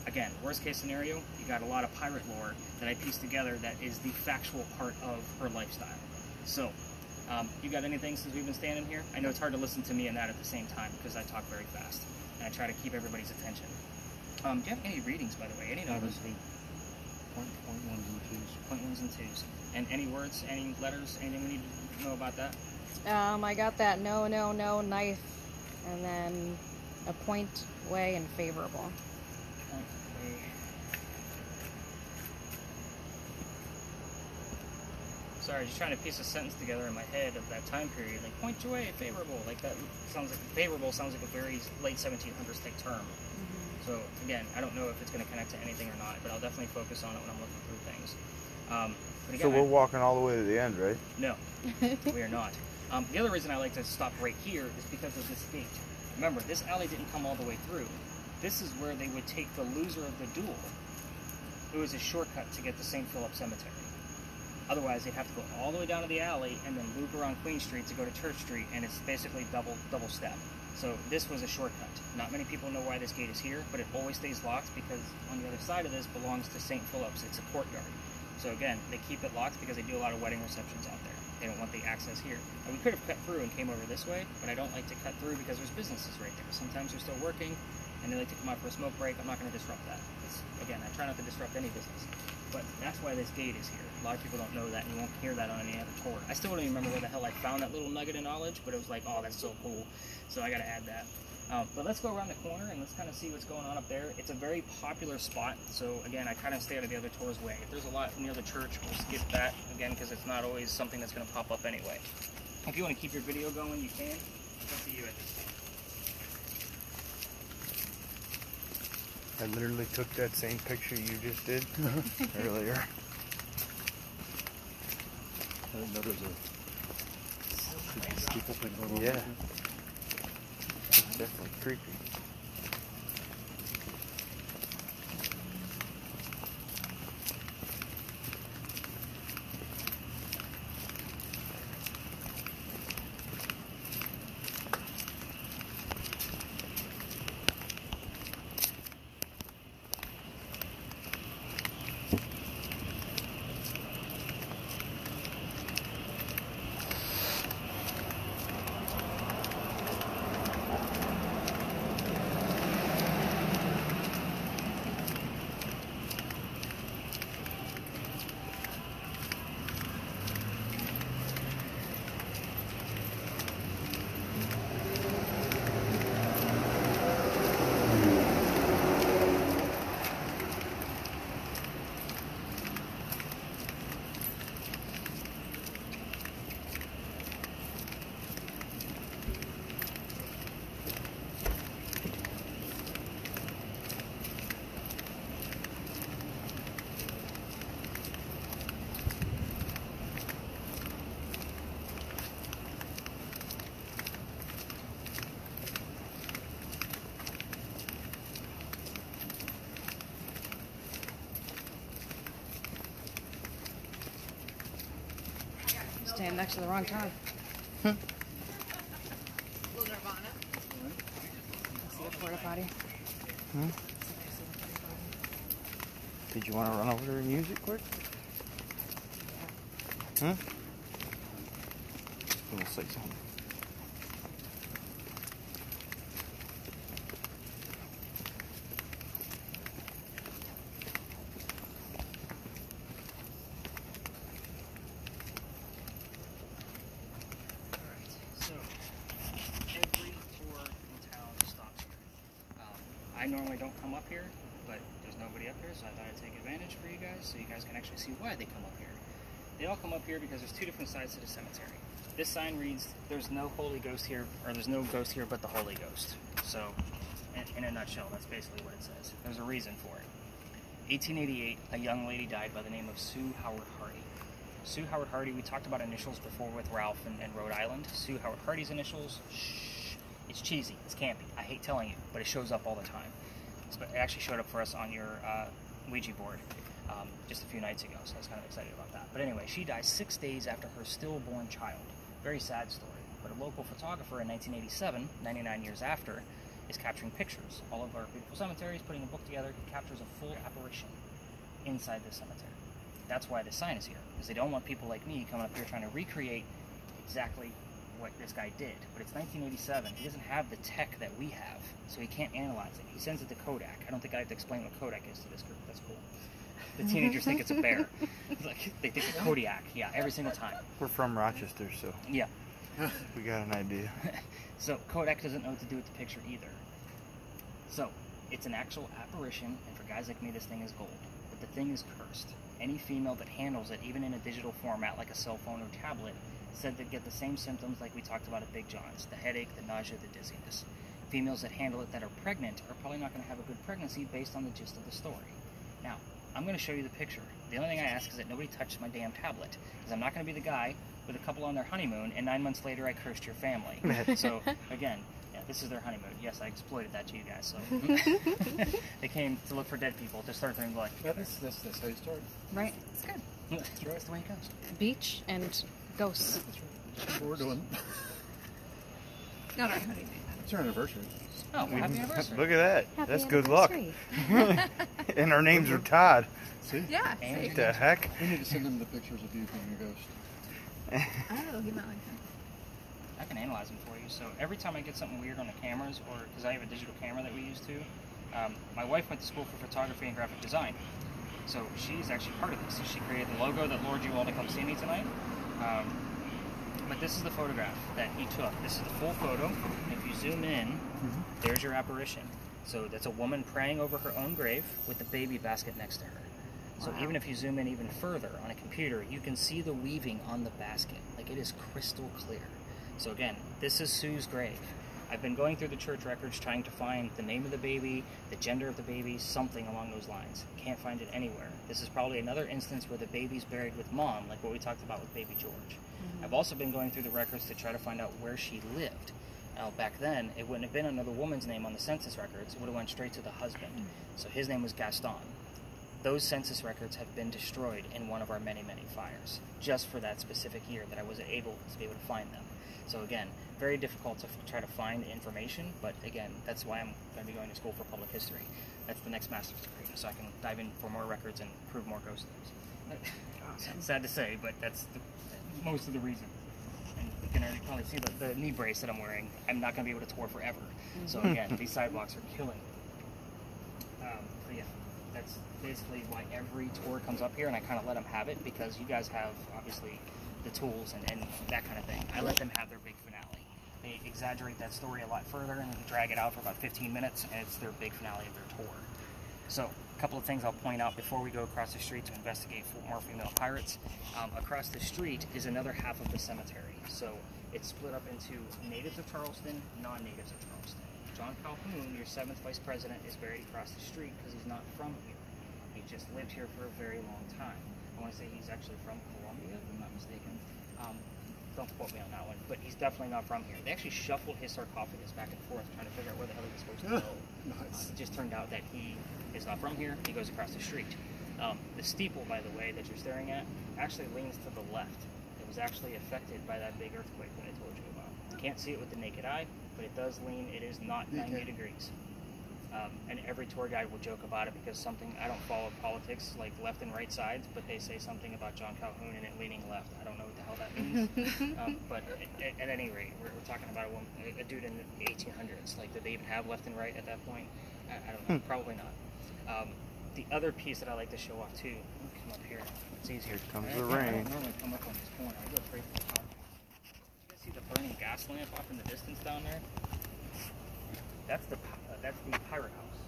again, worst case scenario, you got a lot of pirate lore that I pieced together that is the factual part of her lifestyle. So, you got anything since we've been standing here? I know it's hard to listen to me and that at the same time because I talk very fast. And I try to keep everybody's attention. Do you have any readings, by the way? Any numbers? Point ones and twos. Point ones and twos. And any words, any letters, anything we need to know about that? I got that no, knife, and then a point, way, and favorable. Point, way. Sorry, just trying to piece a sentence together in my head of that time period. Like point, way, favorable. Like that sounds like favorable. Sounds like a very late 1700s type term. So again, I don't know if it's going to connect to anything or not, but I'll definitely focus on it when I'm looking through things. But again, So we're walking all the way to the end, right? No, we are not. The other reason I like to stop right here is because of this gate. Remember, this alley didn't come all the way through. This is where they would take the loser of the duel. It was a shortcut to get to St. Philip Cemetery. Otherwise, they'd have to go all the way down to the alley and then loop around Queen Street to go to Church Street, and it's basically double step. So this was a shortcut. Not many people know why this gate is here, but it always stays locked because on the other side of this belongs to St. Philip's. It's a courtyard. So again, they keep it locked because they do a lot of wedding receptions out there. They don't want the access here. And we could have cut through and came over this way, but I don't like to cut through because there's businesses right there. Sometimes they're still working, and they like to come out for a smoke break. I'm not going to disrupt that. Again, I try not to disrupt any business. But that's why this gate is here. A lot of people don't know that, and you won't hear that on any other tour. I still don't even remember where the hell I found that little nugget of knowledge, but it was like, oh, that's so cool. So I got to add that. But let's go around the corner and let's kind of see what's going on up there. It's a very popular spot, so again, I kind of stay out of the other tour's way. If there's a lot near the church, we'll skip that, again, because it's not always something that's going to pop up anyway. If you want to keep your video going, you can. It's up to you at this point. I literally took that same picture you just did earlier. I didn't know there was a steeple thing going on. Yeah. It's definitely creepy. Stand next to the wrong time. Little Nirvana. See the porta potty. Did you want to run over there and use it quick? I'm gonna say something. Every tour in town stops here. I normally don't come up here, but there's nobody up here, so I thought I'd take advantage for you guys so you guys can actually see why they come up here. They all come up here because there's two different sides to the cemetery. This sign reads, there's no Holy Ghost here, or there's no ghost here but the Holy Ghost. So, in a nutshell, that's basically what it says. There's a reason for it. 1888, a young lady died by the name of Sue Howard Hardy. Sue Howard Hardy, we talked about initials before with Ralph and Rhode Island. Sue Howard Hardy's initials, shh, it's cheesy, it's campy. I hate telling you, but it shows up all the time. It actually showed up for us on your Ouija board just a few nights ago, so I was kind of excited about that. But anyway, she died 6 days after her stillborn child. Very sad story. But a local photographer in 1987, 99 years after, is capturing pictures. All of our beautiful cemeteries, putting a book together, he captures a full apparition inside the cemetery. That's why this sign is here, because they don't want people like me coming up here trying to recreate exactly what this guy did. But it's 1987. He doesn't have the tech that we have, so he can't analyze it. He sends it to Kodak. I don't think I have to explain what Kodak is to this group. That's cool. The teenagers think it's a bear. It's like, they think it's Kodiak. Yeah, every single time. We're from Rochester, so Yeah. we got an idea. So Kodak doesn't know what to do with the picture either. So it's an actual apparition, and for guys like me, this thing is gold. But the thing is cursed. Any female that handles it, even in a digital format like a cell phone or tablet, said they get the same symptoms like we talked about at Big John's: the headache, the nausea, the dizziness. Females that handle it that are pregnant are probably not going to have a good pregnancy based on the gist of the story. Now, I'm going to show you the picture. The only thing I ask is that nobody touches my damn tablet, because I'm not going to be the guy with a couple on their honeymoon, and 9 months later I cursed your family. So, again, yeah, this is their honeymoon. Yes, I exploited that to you guys. So they came to look for dead people to start their life. Yeah, that's how you start. Right. It's good. That's right. That's the way it goes. Beach and ghosts. That's right. That's what we're doing. No, no, honey. It's our anniversary. Oh, well, happy anniversary. Look at that. Happy That's good luck. anniversary. And our names are Todd. See? Yeah, And- see. What the heck? We need to send them the pictures of you being a ghost. Oh, he might like that. I can analyze them for you. So every time I get something weird on the cameras, or because I have a digital camera that we use too, my wife went to school for photography and graphic design. So she's actually part of this. So she created the logo that lured you all to come see me tonight. But this is the photograph that he took. This is the full photo. And if you zoom in, there's your apparition. So that's a woman praying over her own grave with the baby basket next to her. So even if you zoom in even further on a computer, you can see the weaving on the basket. Like, it is crystal clear. So again, this is Sue's grave. I've been going through the church records trying to find the name of the baby, the gender of the baby, something along those lines. Can't find it anywhere. This is probably another instance where the baby's buried with mom, like what we talked about with baby George. I've also been going through the records to try to find out where she lived. Now, back then, it wouldn't have been another woman's name on the census records. It would have went straight to the husband. So his name was Gaston. Those census records have been destroyed in one of our many, many fires, just for that specific year that I was able to find them. So again, very difficult to try to find information, but again, that's why I'm going to be going to school for public history. That's the next master's degree, so I can dive in for more records and prove more ghost things. Sad to say, but that's most of the reason. And you can already probably see the knee brace that I'm wearing. I'm not going to be able to tour forever. So again, these sidewalks are killing me. So yeah, that's basically why every tour comes up here, and I kind of let them have it because you guys have obviously the tools and that kind of thing. I let them have their big finale. They exaggerate that story a lot further and drag it out for about 15 minutes, and it's their big finale of their tour. So, a couple of things I'll point out before we go across the street to investigate for more female pirates. Across the street is another half of the cemetery. So, it's split up into natives of Charleston, non-natives of Charleston. John Calhoun, your 7th vice president, is buried across the street because he's not from here. He just lived here for a very long time. I want to say he's actually from Colombia, if I'm not mistaken. Don't quote me on that one, but he's definitely not from here. They actually shuffled his sarcophagus back and forth trying to figure out where the hell he was supposed to go. Nice. It just turned out that he is not from here. He goes across the street. The steeple, by the way, that you're staring at, actually leans to the left. It was actually affected by that big earthquake that I told you about. You can't see it with the naked eye, but it does lean. It is not 90 degrees. And every tour guide will joke about it because I don't follow politics like left and right sides, but they say something about John Calhoun and it leaning left. I don't know what the hell that means. But at any rate, we're talking about a dude in the 1800s. Like, did they even have left and right at that point? I don't know. Probably not. The other piece that I like to show off too, come up here. It's easier. Here comes I the don't rain. normally come up on this corner. I go straight to the top. You guys see the burning gas lamp off in the distance down there? That's the pirate house.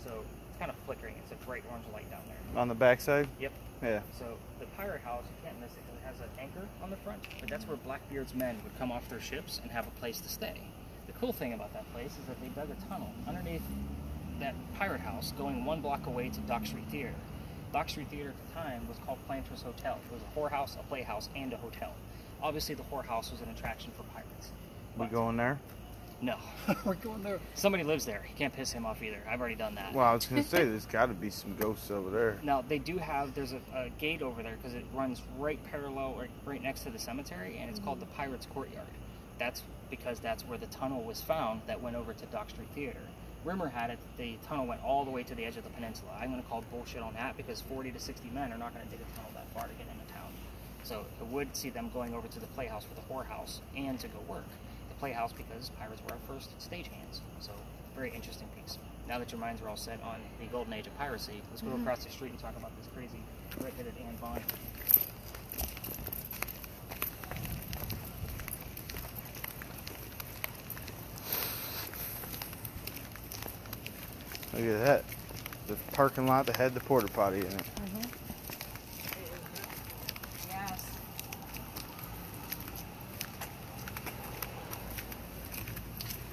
So it's kind of flickering. It's a bright orange light down there. On the backside? Yep. Yeah. So the pirate house, you can't miss it because it has an anchor on the front. But that's where Blackbeard's men would come off their ships and have a place to stay. The cool thing about that place is that they dug a tunnel underneath that pirate house going 1 block away to Dock Street Theater. Dock Street Theater at the time was called Planters Hotel. It was a whorehouse, a playhouse, and a hotel. Obviously the whorehouse was an attraction for pirates. We But going there? no. We're going there. Somebody lives there. You can't piss him off either. I've already done that. Well, I was going to say, there's got to be some ghosts over there. Now, they do have, there's a gate over there because it runs right parallel, or right next to the cemetery, and it's called the Pirates Courtyard. That's because that's where the tunnel was found that went over to Dock Street Theater. Rumor had it that the tunnel went all the way to the edge of the peninsula. I'm going to call bullshit on that because 40 to 60 men are not going to dig a tunnel that far to get into town. So I would see them going over to the playhouse for the whorehouse and to go work. The playhouse because pirates were our first stagehands. So very interesting piece. now that your minds are all set on the golden age of piracy, let's go across the street and talk about this crazy red-headed Anne Bonny. Look at that. The parking lot that had the porta potty in it. Yes.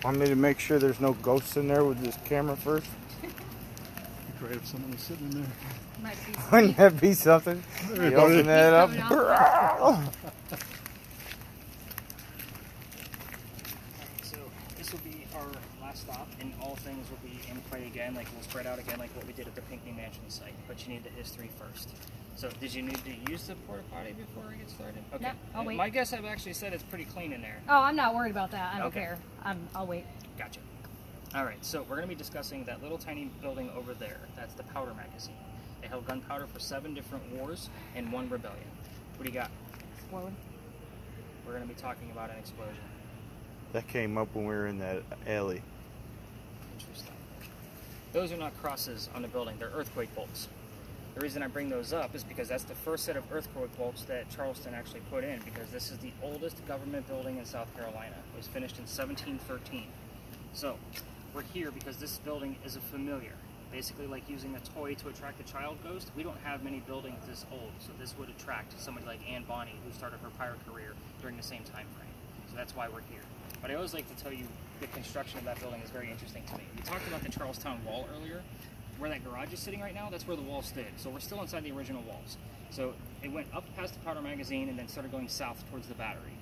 Want me to make sure there's no ghosts in there with this camera first? Be great if someone was sitting in there. Might be Wouldn't that be something? You open that up. So this will be our last stop, and all things will be in play again. Like we'll spread out again, like what we did at the Pinckney Mansion site. But you need the history first. So did you need to use the porta potty before we get started? Okay. No, I'll wait. My guess, I've actually said it's pretty clean in there. Oh, I'm not worried about that. I don't Okay. care. I'll wait. Gotcha. All right, so we're going to be discussing that little tiny building over there. That's the powder magazine. They held gunpowder for 7 different wars and 1 rebellion. What do you got? Explode. We're going to be talking about an explosion. That came up when we were in that alley. Interesting. Those are not crosses on the building. They're earthquake bolts. The reason I bring those up is because that's the first set of earthquake bolts that Charleston actually put in, because this is the oldest government building in South Carolina. It was finished in 1713. So we're here because this building is a familiar. Basically like using a toy to attract a child ghost. We don't have many buildings this old, so this would attract somebody like Anne Bonny, who started her pirate career during the same time frame. So that's why we're here. But I always like to tell you the construction of that building is very interesting to me. We talked about the Charlestown Wall earlier. Where that garage is sitting right now, that's where the wall stood. So we're still inside the original walls. So it went up past the powder magazine and then started going south towards the battery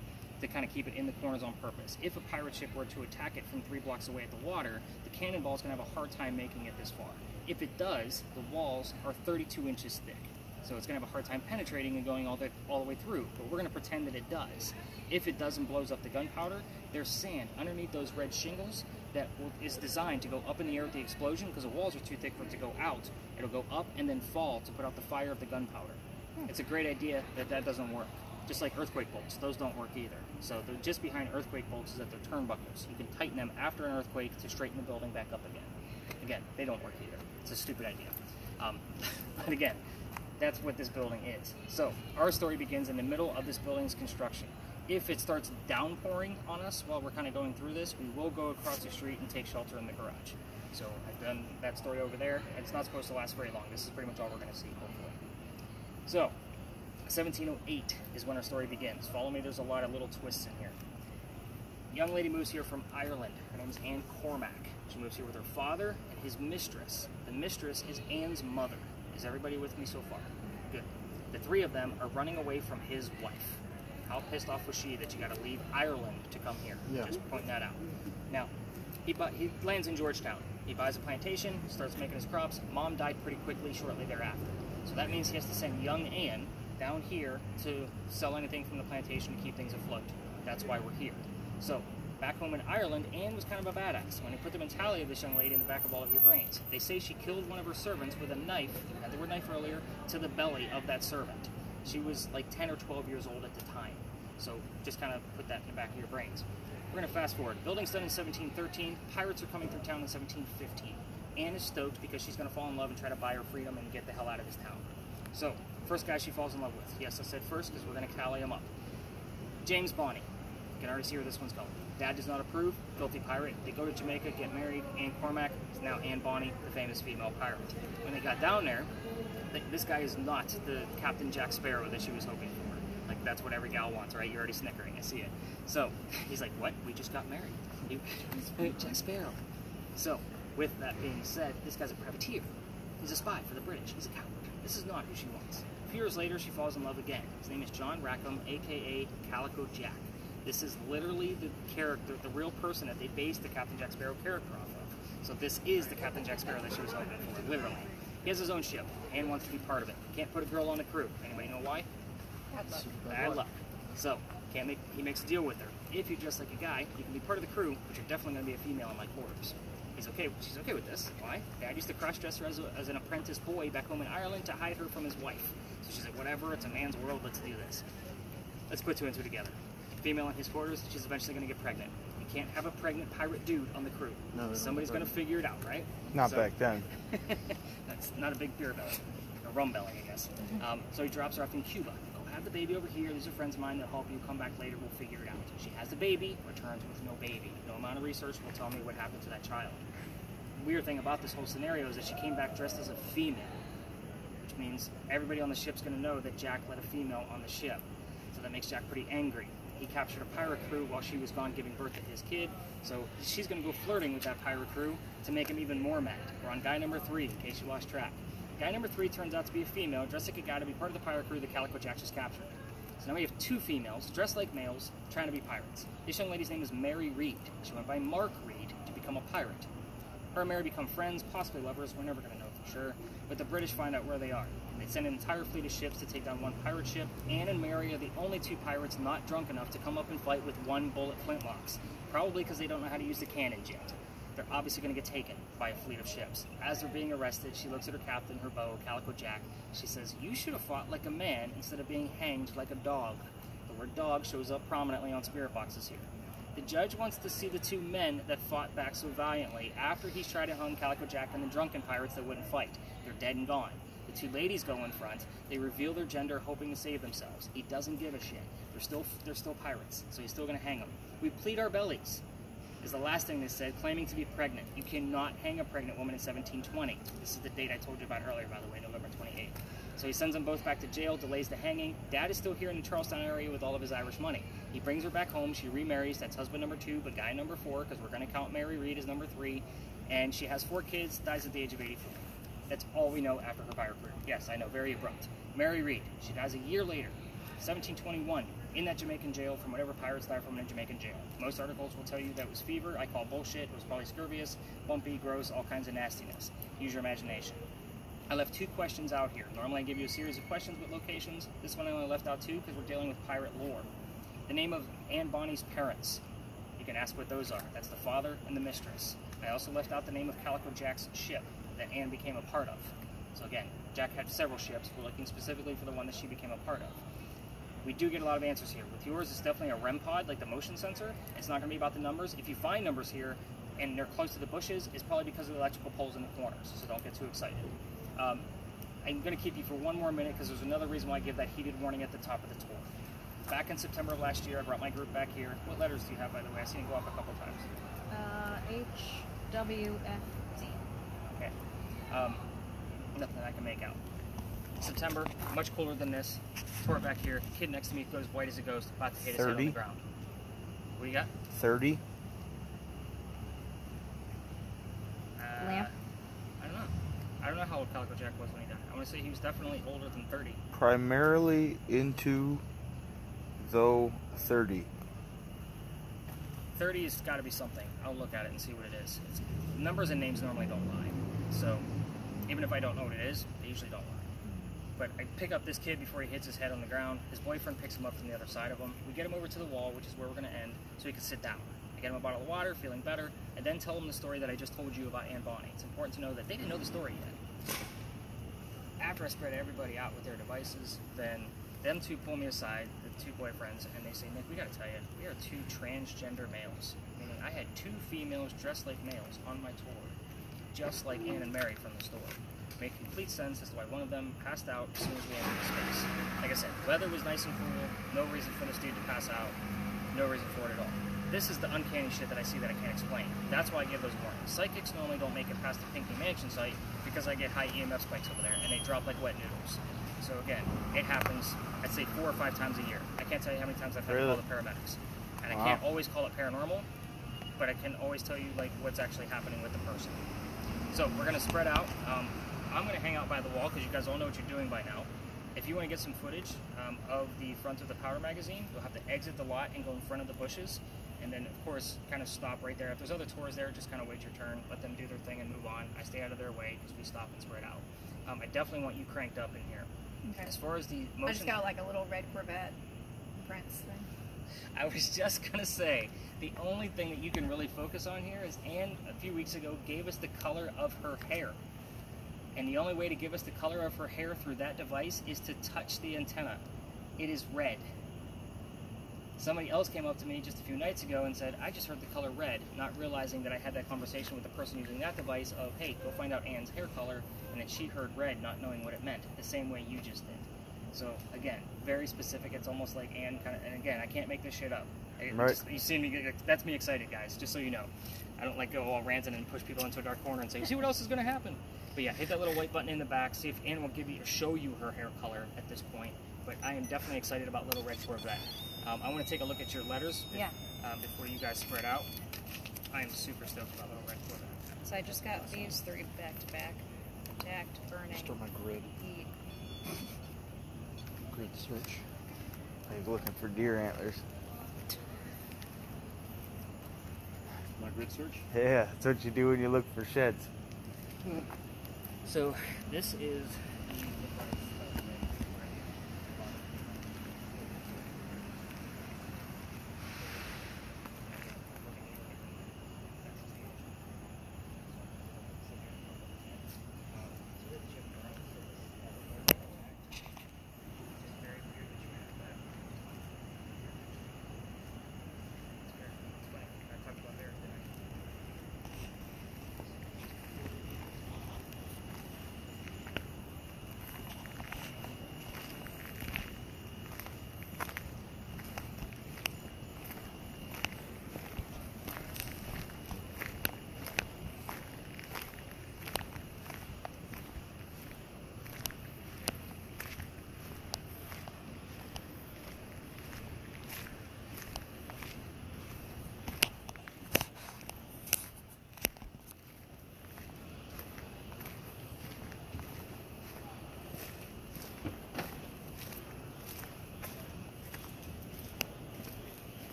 to kind of keep it in the corners on purpose. If a pirate ship were to attack it from 3 blocks away at the water, the cannonball is going to have a hard time making it this far. If it does, the walls are 32 inches thick. So it's going to have a hard time penetrating and going all the way through. But we're going to pretend that it does. If it does and blows up the gunpowder, there's sand underneath those red shingles that is designed to go up in the air with the explosion, because the walls are too thick for it to go out. It'll go up and then fall to put out the fire of the gunpowder. It's a great idea that doesn't work. Just like earthquake bolts, those don't work either. So they're just behind earthquake bolts is that they're turnbuckles. You can tighten them after an earthquake to straighten the building back up again. Again, they don't work either. It's a stupid idea. But again, that's what this building is. So our story begins in the middle of this building's construction. If it starts downpouring on us while we're kind of going through this, we will go across the street and take shelter in the garage. So I've done that story over there, and it's not supposed to last very long. This is pretty much all we're going to see, hopefully. So 1708 is when our story begins. Follow me, there's a lot of little twists in here. Young lady moves here from Ireland. Her name is Anne Cormac. She moves here with her father and his mistress. The mistress is Anne's mother. Is everybody with me so far? Good. The 3 of them are running away from his wife. How pissed off was she that you got to leave Ireland to come here? Yeah. Just pointing that out. Now, he lands in Georgetown. He buys a plantation, starts making his crops. Mom died pretty quickly shortly thereafter. So that means he has to send young Anne down here to sell anything from the plantation to keep things afloat. That's why we're here. So, back home in Ireland, Anne was kind of a badass. When you put the mentality of this young lady in the back of all of your brains, they say she killed one of her servants with a knife, I had the word knife earlier, to the belly of that servant. She was like 10 or 12 years old at the time. So just kind of put that in the back of your brains. We're going to fast forward. Building's done in 1713. Pirates are coming through town in 1715. Anne is stoked because she's going to fall in love and try to buy her freedom and get the hell out of this town. So, first guy she falls in love with. Yes, I said first because we're going to tally him up. James Bonny. You can already see where this one's going. Dad does not approve. Filthy pirate. They go to Jamaica, get married. Anne Cormac is now Anne Bonny, the famous female pirate. When they got down there, this guy is not the Captain Jack Sparrow that she was hoping for. Like, that's what every gal wants, right? You're already snickering. I see it. So, he's like, what? We just got married. Jack Sparrow. So, with that being said, this guy's a privateer. He's a spy for the British. He's a coward. This is not who she wants. A few years later, she falls in love again. His name is John Rackham, a.k.a. Calico Jack. This is literally the character, the real person that they based the Captain Jack Sparrow character off of. So this is the Captain Jack Sparrow that she was hoping for, literally. He has his own ship. Anne wants to be part of it. Can't put a girl on the crew. Anybody know why? Bad luck. So, he makes a deal with her. If you're just like a guy, you can be part of the crew, but you're definitely going to be a female in my quarters. She's okay with this. Why? Dad used to cross-dress her as an apprentice boy back home in Ireland to hide her from his wife. So she's like, whatever, it's a man's world, let's do this. Let's put 2 and 2 together. female in his quarters, she's eventually going to get pregnant. You can't have a pregnant pirate dude on the crew. No, somebody's going to figure it out, right? Not back then. That's not a big beer belly, a rum belly, I guess. So he drops her off in Cuba. Go have the baby over here. These are friends of mine. They'll help you. Come back later. We'll figure it out. She has the baby. Returns with no baby. No amount of research will tell me what happened to that child. Weird thing about this whole scenario is that she came back dressed as a female, which means everybody on the ship's going to know that Jack let a female on the ship. So that makes Jack pretty angry. He captured a pirate crew while she was gone giving birth to his kid, so she's going to go flirting with that pirate crew to make him even more mad. We're on guy number 3, in case you lost track. Guy number 3 turns out to be a female, dressed like a guy to be part of the pirate crew that Calico Jack just captured. So now we have 2 females, dressed like males, trying to be pirates. This young lady's name is Mary Reed. She went by Mark Reed to become a pirate. Her and Mary become friends, possibly lovers, we're never going to know for sure, but the British find out where they are. They send an entire fleet of ships to take down one pirate ship. Anne and Mary are the only 2 pirates not drunk enough to come up and fight with 1 bullet flintlocks, probably because they don't know how to use the cannons yet. They're obviously going to get taken by a fleet of ships. As they're being arrested, she looks at her captain, her beau, Calico Jack. She says, "You should have fought like a man instead of being hanged like a dog." The word dog shows up prominently on spirit boxes here. The judge wants to see the 2 men that fought back so valiantly after he's tried to hung Calico Jack and the drunken pirates that wouldn't fight. They're dead and gone. The 2 ladies go in front. They reveal their gender, hoping to save themselves. He doesn't give a shit. They're still pirates, so he's still going to hang them. "We plead our bellies," is the last thing they said, claiming to be pregnant. You cannot hang a pregnant woman in 1720. This is the date I told you about earlier, by the way, November 28th. So he sends them both back to jail, delays the hanging. Dad is still here in the Charlestown area with all of his Irish money. He brings her back home. She remarries. That's husband number 2, but guy number 4, because we're going to count Mary Reed as number 3. And she has 4 kids, dies at the age of 84. That's all we know after her pirate career. Yes, I know, very abrupt. Mary Reed, she dies a year later, 1721, in that Jamaican jail from whatever pirates died from in a Jamaican jail. Most articles will tell you that it was fever. I call bullshit. It was probably scurvious, bumpy, gross, all kinds of nastiness. Use your imagination. I left 2 questions out here. Normally I give you a series of questions with locations. This one I only left out 2 because we're dealing with pirate lore. The name of Anne Bonny's parents. You can ask what those are. That's the father and the mistress. I also left out the name of Calico Jack's ship that Anne became a part of. So again, Jack had several ships. We're looking specifically for the one that she became a part of. We do get a lot of answers here. With yours, it's definitely a REM pod, like the motion sensor. It's not going to be about the numbers. If you find numbers here and they're close to the bushes, it's probably because of the electrical poles in the corners, so don't get too excited. I'm going to keep you for 1 more minute because there's another reason why I give that heated warning at the top of the tour. Back in September of last year, I brought my group back here. What letters do you have, by the way? I've seen it go up a couple times. H, W, F, Z. Okay. Nothing I can make out. September, much cooler than this. Tour back here. Kid next to me goes white as a ghost, about to hit his head on the ground. What do you got? 30. Lamp. I don't know how old Calico Jack was when he died. I want to say he was definitely older than 30. Primarily into, though, 30. 30 has got to be something. I'll look at it and see what it is. Numbers and names normally don't lie. So even if I don't know what it is, they usually don't lie. But I pick up this kid before he hits his head on the ground. His boyfriend picks him up from the other side of him. We get him over to the wall, which is where we're going to end, so he can sit down. I get him a bottle of water, feeling better, and then tell him the story that I just told you about Anne Bonny. It's important to know that they didn't know the story yet. After I spread everybody out with their devices, then them 2 pull me aside, the 2 boyfriends, and they say, "Nick, we got to tell you, we are 2 transgender males." Meaning I had 2 females dressed like males on my tour, just like Anne and Mary from the story. Made complete sense as to why one of them passed out as soon as we entered the space. Like I said, weather was nice and cool, no reason for this dude to pass out, no reason for it at all. This is the uncanny shit that I see that I can't explain. That's why I give those warnings. Psychics normally don't make it past the Pinky Mansion site because I get high EMF spikes over there and they drop like wet noodles. So again, it happens, I'd say 4 or 5 times a year. I can't tell you how many times I've had to call the paramedics. And I can't always call it paranormal, but I can always tell you like what's actually happening with the person. So we're gonna spread out. I'm gonna hang out by the wall because you guys all know what you're doing by now. If you want to get some footage of the front of the powder magazine, you'll have to exit the lot and go in front of the bushes. And then, of course, kind of stop right there. If there's other tours there, just kind of wait your turn, let them do their thing and move on. I stay out of their way because we stop and spread out. I definitely want you cranked up in here. Okay. As far as the motion... I just got like a little red Corvette Prince thing. I was just going to say, the only thing that you can really focus on here is Anne, a few weeks ago, gave us the color of her hair. And the only way to give us the color of her hair through that device is to touch the antenna. It is red. Somebody else came up to me just a few nights ago and said, I just heard the color red, not realizing that I had that conversation with the person using that device of, hey, go find out Anne's hair color, and then she heard red, not knowing what it meant, the same way you just did. So, again, very specific. It's almost like Anne kind of, and again, I can't make this shit up. Right. You see me, that's me excited, guys, just so you know. I don't like go all ranting and push people into a dark corner and say, see what else is going to happen. But yeah, hit that little white button in the back, see if Anne will show you her hair color at this point. But I am definitely excited about Little Red Corvette. I want to take a look at your letters before you guys spread out. I am super stoked about Little Red Corvette. So I just got these 3 back to back. Attacked, burning, Start my grid. eat. Grid search. He's looking for deer antlers. My grid search. Yeah, that's what you do when you look for sheds. So this is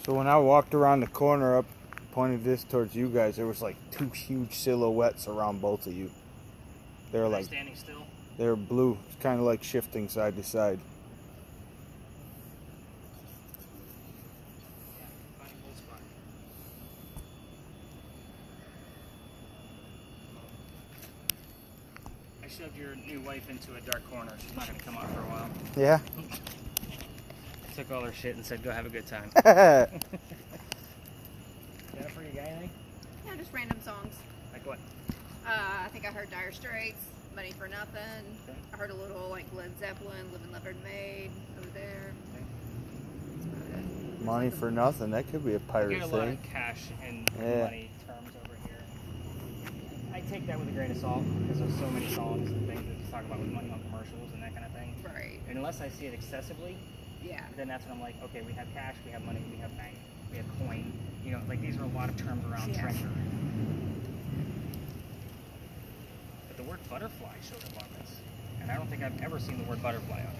So when I walked around the corner up, pointed this towards you guys, there was like 2 huge silhouettes around both of you. They were like standing still. they were blue. It's kind of like shifting side to side. Yeah, finding cold spot. shoved your new wife into a dark corner. She's not going to come out for a while. Yeah. I took all her shit and said, go have a good time. Jennifer, you got anything? Yeah, just random songs. Like what? I think I heard Dire Straits, Money for Nothing. Okay. I heard a little like Led Zeppelin, Live and Let It Made over there. Okay. That's about it. Money for nothing. That could be a I pirate get a lot thing. of cash and Yeah. money terms over here. I take that with a grain of salt because there's so many songs and things that talk about with money on commercials and that kind of thing. Right. And unless I see it excessively, Yeah. then that's when I'm like, okay, we have cash, we have money, we have bank, we have coin. You know, like these are a lot of terms around Yeah. treasure. But the word butterfly showed up on this. And I don't think I've ever seen the word butterfly on here.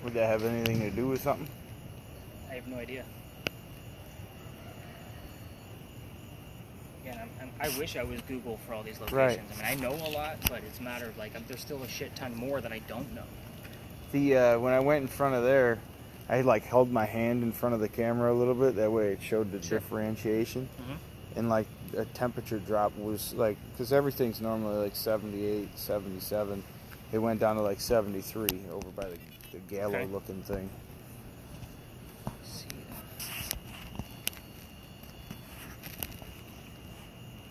Would that have anything to do with something? I have no idea. Again, I wish I was Google for all these locations. Right. I mean, I know a lot, but it's a matter of like, there's still a shit ton more that I don't know. The when I went in front of there, I like held my hand in front of the camera a little bit. That way it showed the Sure. differentiation. Mm-hmm. And like a temperature drop was like, because everything's normally like 78, 77. It went down to like 73 over by the gallow Okay. looking thing. Let's see.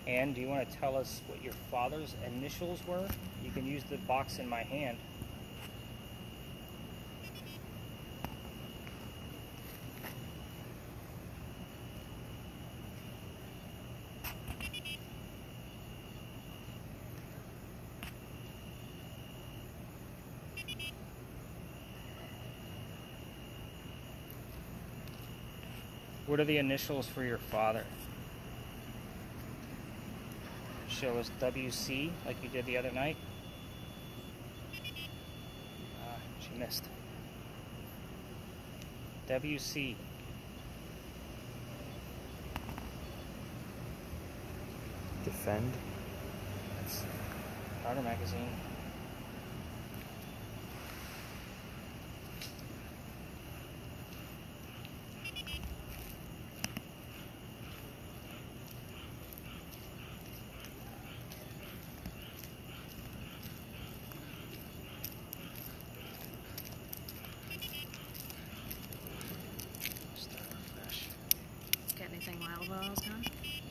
And do you want to tell us what your father's initials were? You can use the box in my hand. What are the initials for your father? Show us WC like you did the other night. She missed. WC. Defend. That's Powder Magazine. Start fresh. Got anything wild while I was gone?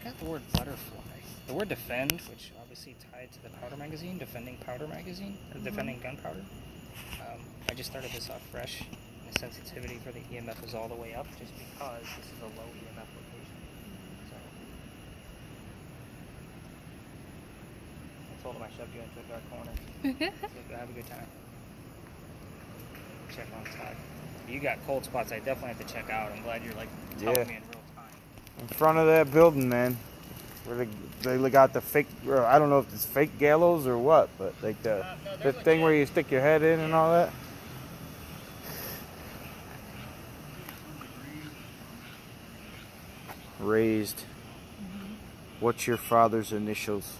Got the word butterfly. The word defend, which obviously tied to the Powder Magazine, defending Powder Magazine, or defending gunpowder. I just started this off fresh. The sensitivity for the EMF is all the way up, just because this is a low EMF location. So I told him I shoved you into a dark corner. So go have a good time. Check on side. You got cold spots I definitely have to check out. I'm glad you're like telling Yeah. me in real time. In front of that building, man, where they got the fake, or I don't know if it's fake gallows or what, but like the they're thing where you stick your head in and all that. Raised. What's your father's initials?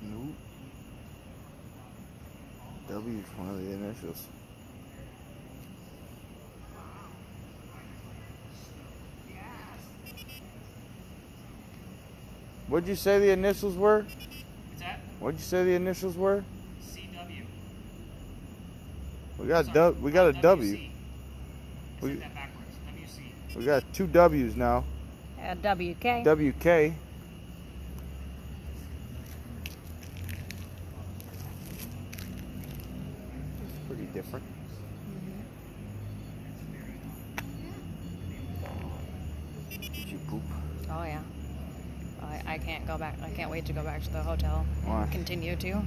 Nope. W is one of the initials. What'd you say the initials were? What's that? What'd you say the initials were? CW. We got Sorry, we got a W. WC. I We- said that backwards. WC. We got two W's now. WK. WK. It's pretty different. Oh yeah. I can't go back. I can't wait to go back to the hotel. Why? And continue to.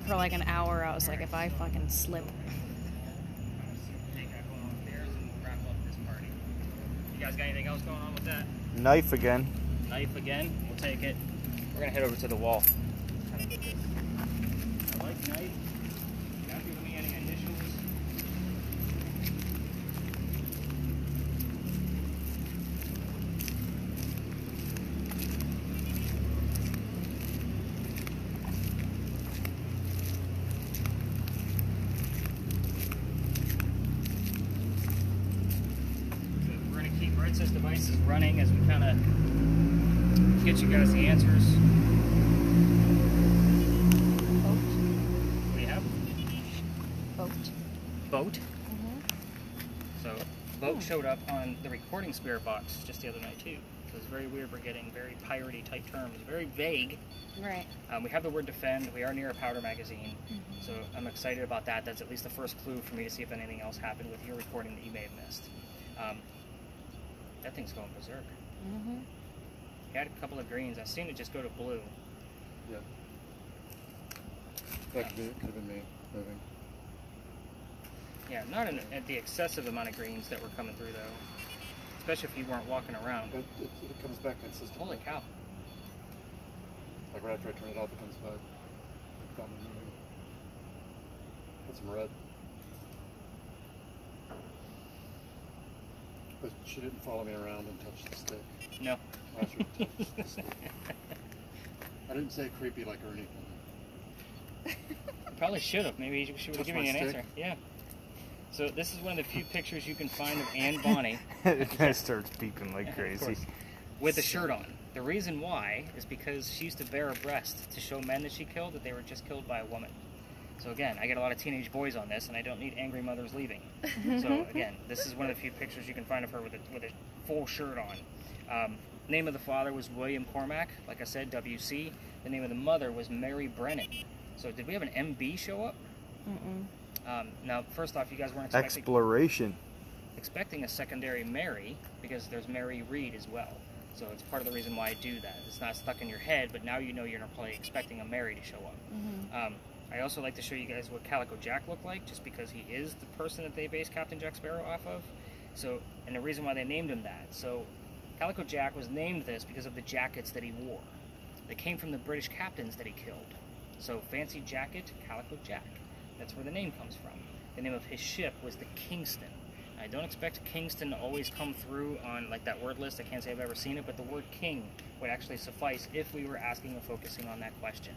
For like an hour, I was like, if I fucking slip. You guys got anything else going on with that? Knife again. Knife again. We'll take it. We're gonna head over to the wall. I like knife. Not giving me any initials. We're going to keep Maritza's devices running as we kind of get you guys the answers. What do you have? Boat. Boat? So, boat showed up on the recording spirit box just the other night too. So it's very weird. We're getting very piratey type terms, very vague. Right. We have the word defend. We are near a powder magazine, so I'm excited about that. That's at least the first clue for me to see if anything else happened with your recording that you may have missed. That thing's going berserk. You had a couple of greens. I've seen it just go to blue. Yeah. That could have been me moving. Yeah, not at the excessive amount of greens that were coming through though. Especially if you weren't walking around. It comes back consistently. Holy cow. Like right after I turn it off, it comes back. Got me moving. Got some red. But she didn't follow me around and touch the stick. No. I should have touched the stick. I didn't say creepy like or anything. Probably should have. Maybe she would have Touch given you my an stick? answer. Yeah. So this is one of the few pictures you can find of Anne Bonny It starts beeping like of crazy. course, with a shirt on. The reason why is because she used to bare her breast to show men that she killed that they were just killed by a woman. So again, I get a lot of teenage boys on this, and I don't need angry mothers leaving. So again, this is one of the few pictures you can find of her with a full shirt on. Name of the father was William Cormack, like I said, WC. The name of the mother was Mary Brennan. So did we have an MB show up? Now, first off, you guys weren't expecting a secondary Mary, because there's Mary Reed as well. So it's part of the reason why I do that. It's not stuck in your head, but now you know you're probably expecting a Mary to show up. I also like to show you guys what Calico Jack looked like, just because he is the person that they based Captain Jack Sparrow off of. So, and the reason why they named him that. So, Calico Jack was named this because of the jackets that he wore. They came from the British captains that he killed. So, fancy jacket, Calico Jack. That's where the name comes from. The name of his ship was the Kingston. I don't expect Kingston to always come through on like that word list. I can't say I've ever seen it, but the word king would actually suffice if we were asking and focusing on that question.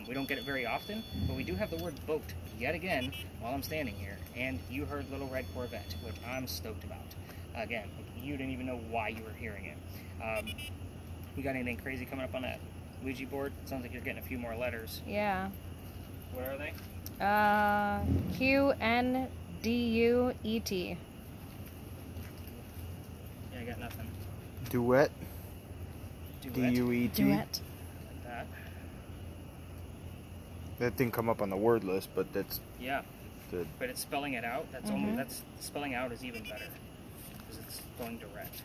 We don't get it very often, but we do have the word boat yet again while I'm standing here. And you heard Little Red Corvette, which I'm stoked about. Again, you didn't even know why you were hearing it. You got anything crazy coming up on that Ouija board? It sounds like you're getting a few more letters. Yeah. What are they? QNDUET. Yeah, I got nothing. Duet. Duet. D-U-E-T. Duet. Like that. That didn't come up on the word list, but that's Yeah. the... But it's spelling it out. That's only that's spelling out is even better because it's going direct.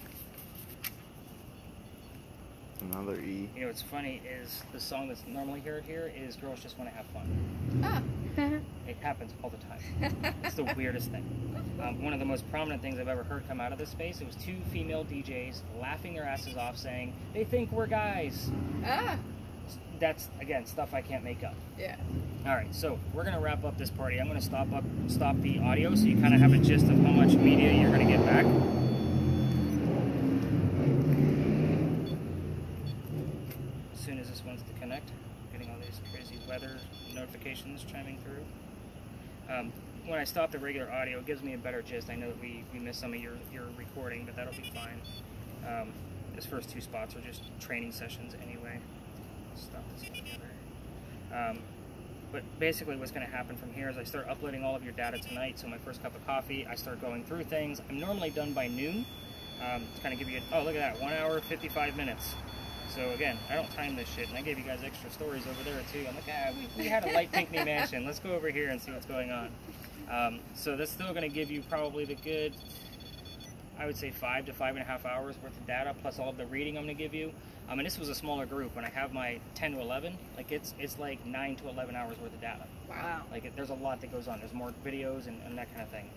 Another E. You know what's funny is the song that's normally heard here is "Girls Just Want to Have Fun." Ah. It happens all the time. It's the weirdest thing. One of the most prominent things I've ever heard come out of this space. It was two female DJs laughing their asses off, saying they think we're guys. Ah. That's again stuff I can't make up. Yeah. All right, so we're gonna wrap up this party. I'm gonna stop the audio so you kind of have a gist of how much media you're gonna get back. As soon as this wants to connect, getting all these crazy weather notifications chiming through. When I stop the regular audio, it gives me a better gist. I know that we missed some of your recording, but that'll be fine. This first two spots are just training sessions anyway. Stop this together. But basically what's going to happen from here is I start uploading all of your data tonight. So my first cup of coffee, I start going through things. I'm normally done by noon. To kind of give you oh, look at that, 1 hour, 55 minutes. So again, I don't time this shit, and I gave you guys extra stories over there too. I'm like, we had a light Pinckney mansion. Let's go over here and see what's going on. So that's still going to give you probably the good, I would say 5 to 5.5 hours worth of data, plus all of the reading I'm going to give you. And this was a smaller group. When I have my 10 to 11, like it's like 9 to 11 hours worth of data. Wow. Like there's a lot that goes on. There's more videos and that kind of thing.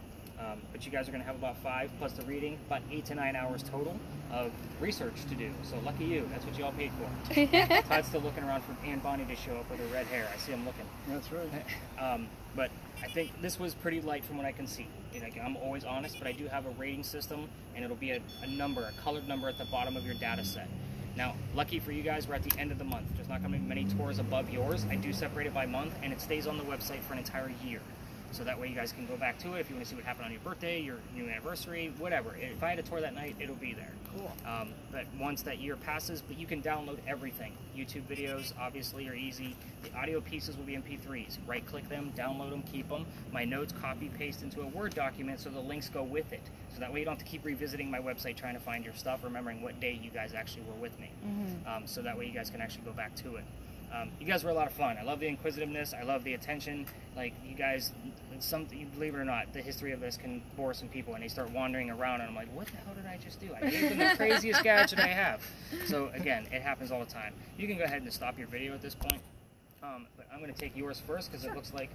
But you guys are going to have about 5 plus the reading, about 8 to 9 hours total of research to do. So lucky you, that's what you all paid for. Todd's still looking around for Aunt Bonnie to show up with her red hair. I see him looking. That's right. But I think this was pretty light from what I can see. I'm always honest, but I do have a rating system, and it'll be a number, a colored number at the bottom of your data set. Now, lucky for you guys, we're at the end of the month. There's not going to be many tours above yours. I do separate it by month, and it stays on the website for an entire year. So that way you guys can go back to it if you want to see what happened on your birthday, your new anniversary, whatever. If I had a tour that night, it'll be there. Cool. But once that year passes, but you can download everything. YouTube videos, obviously, are easy. The audio pieces will be MP3s. Right-click them, download them, keep them. My notes copy-paste into a Word document so the links go with it. So that way you don't have to keep revisiting my website trying to find your stuff, remembering what day you guys actually were with me. Mm-hmm. So that way you guys can actually go back to it. You guys were a lot of fun. I love the inquisitiveness. I love the attention. Like, you guys, believe it or not, the history of this can bore some people, and they start wandering around, and I'm like, what the hell did I just do? I gave them the craziest gadget I have. So, again, it happens all the time. You can go ahead and stop your video at this point. But I'm going to take yours first, because it looks like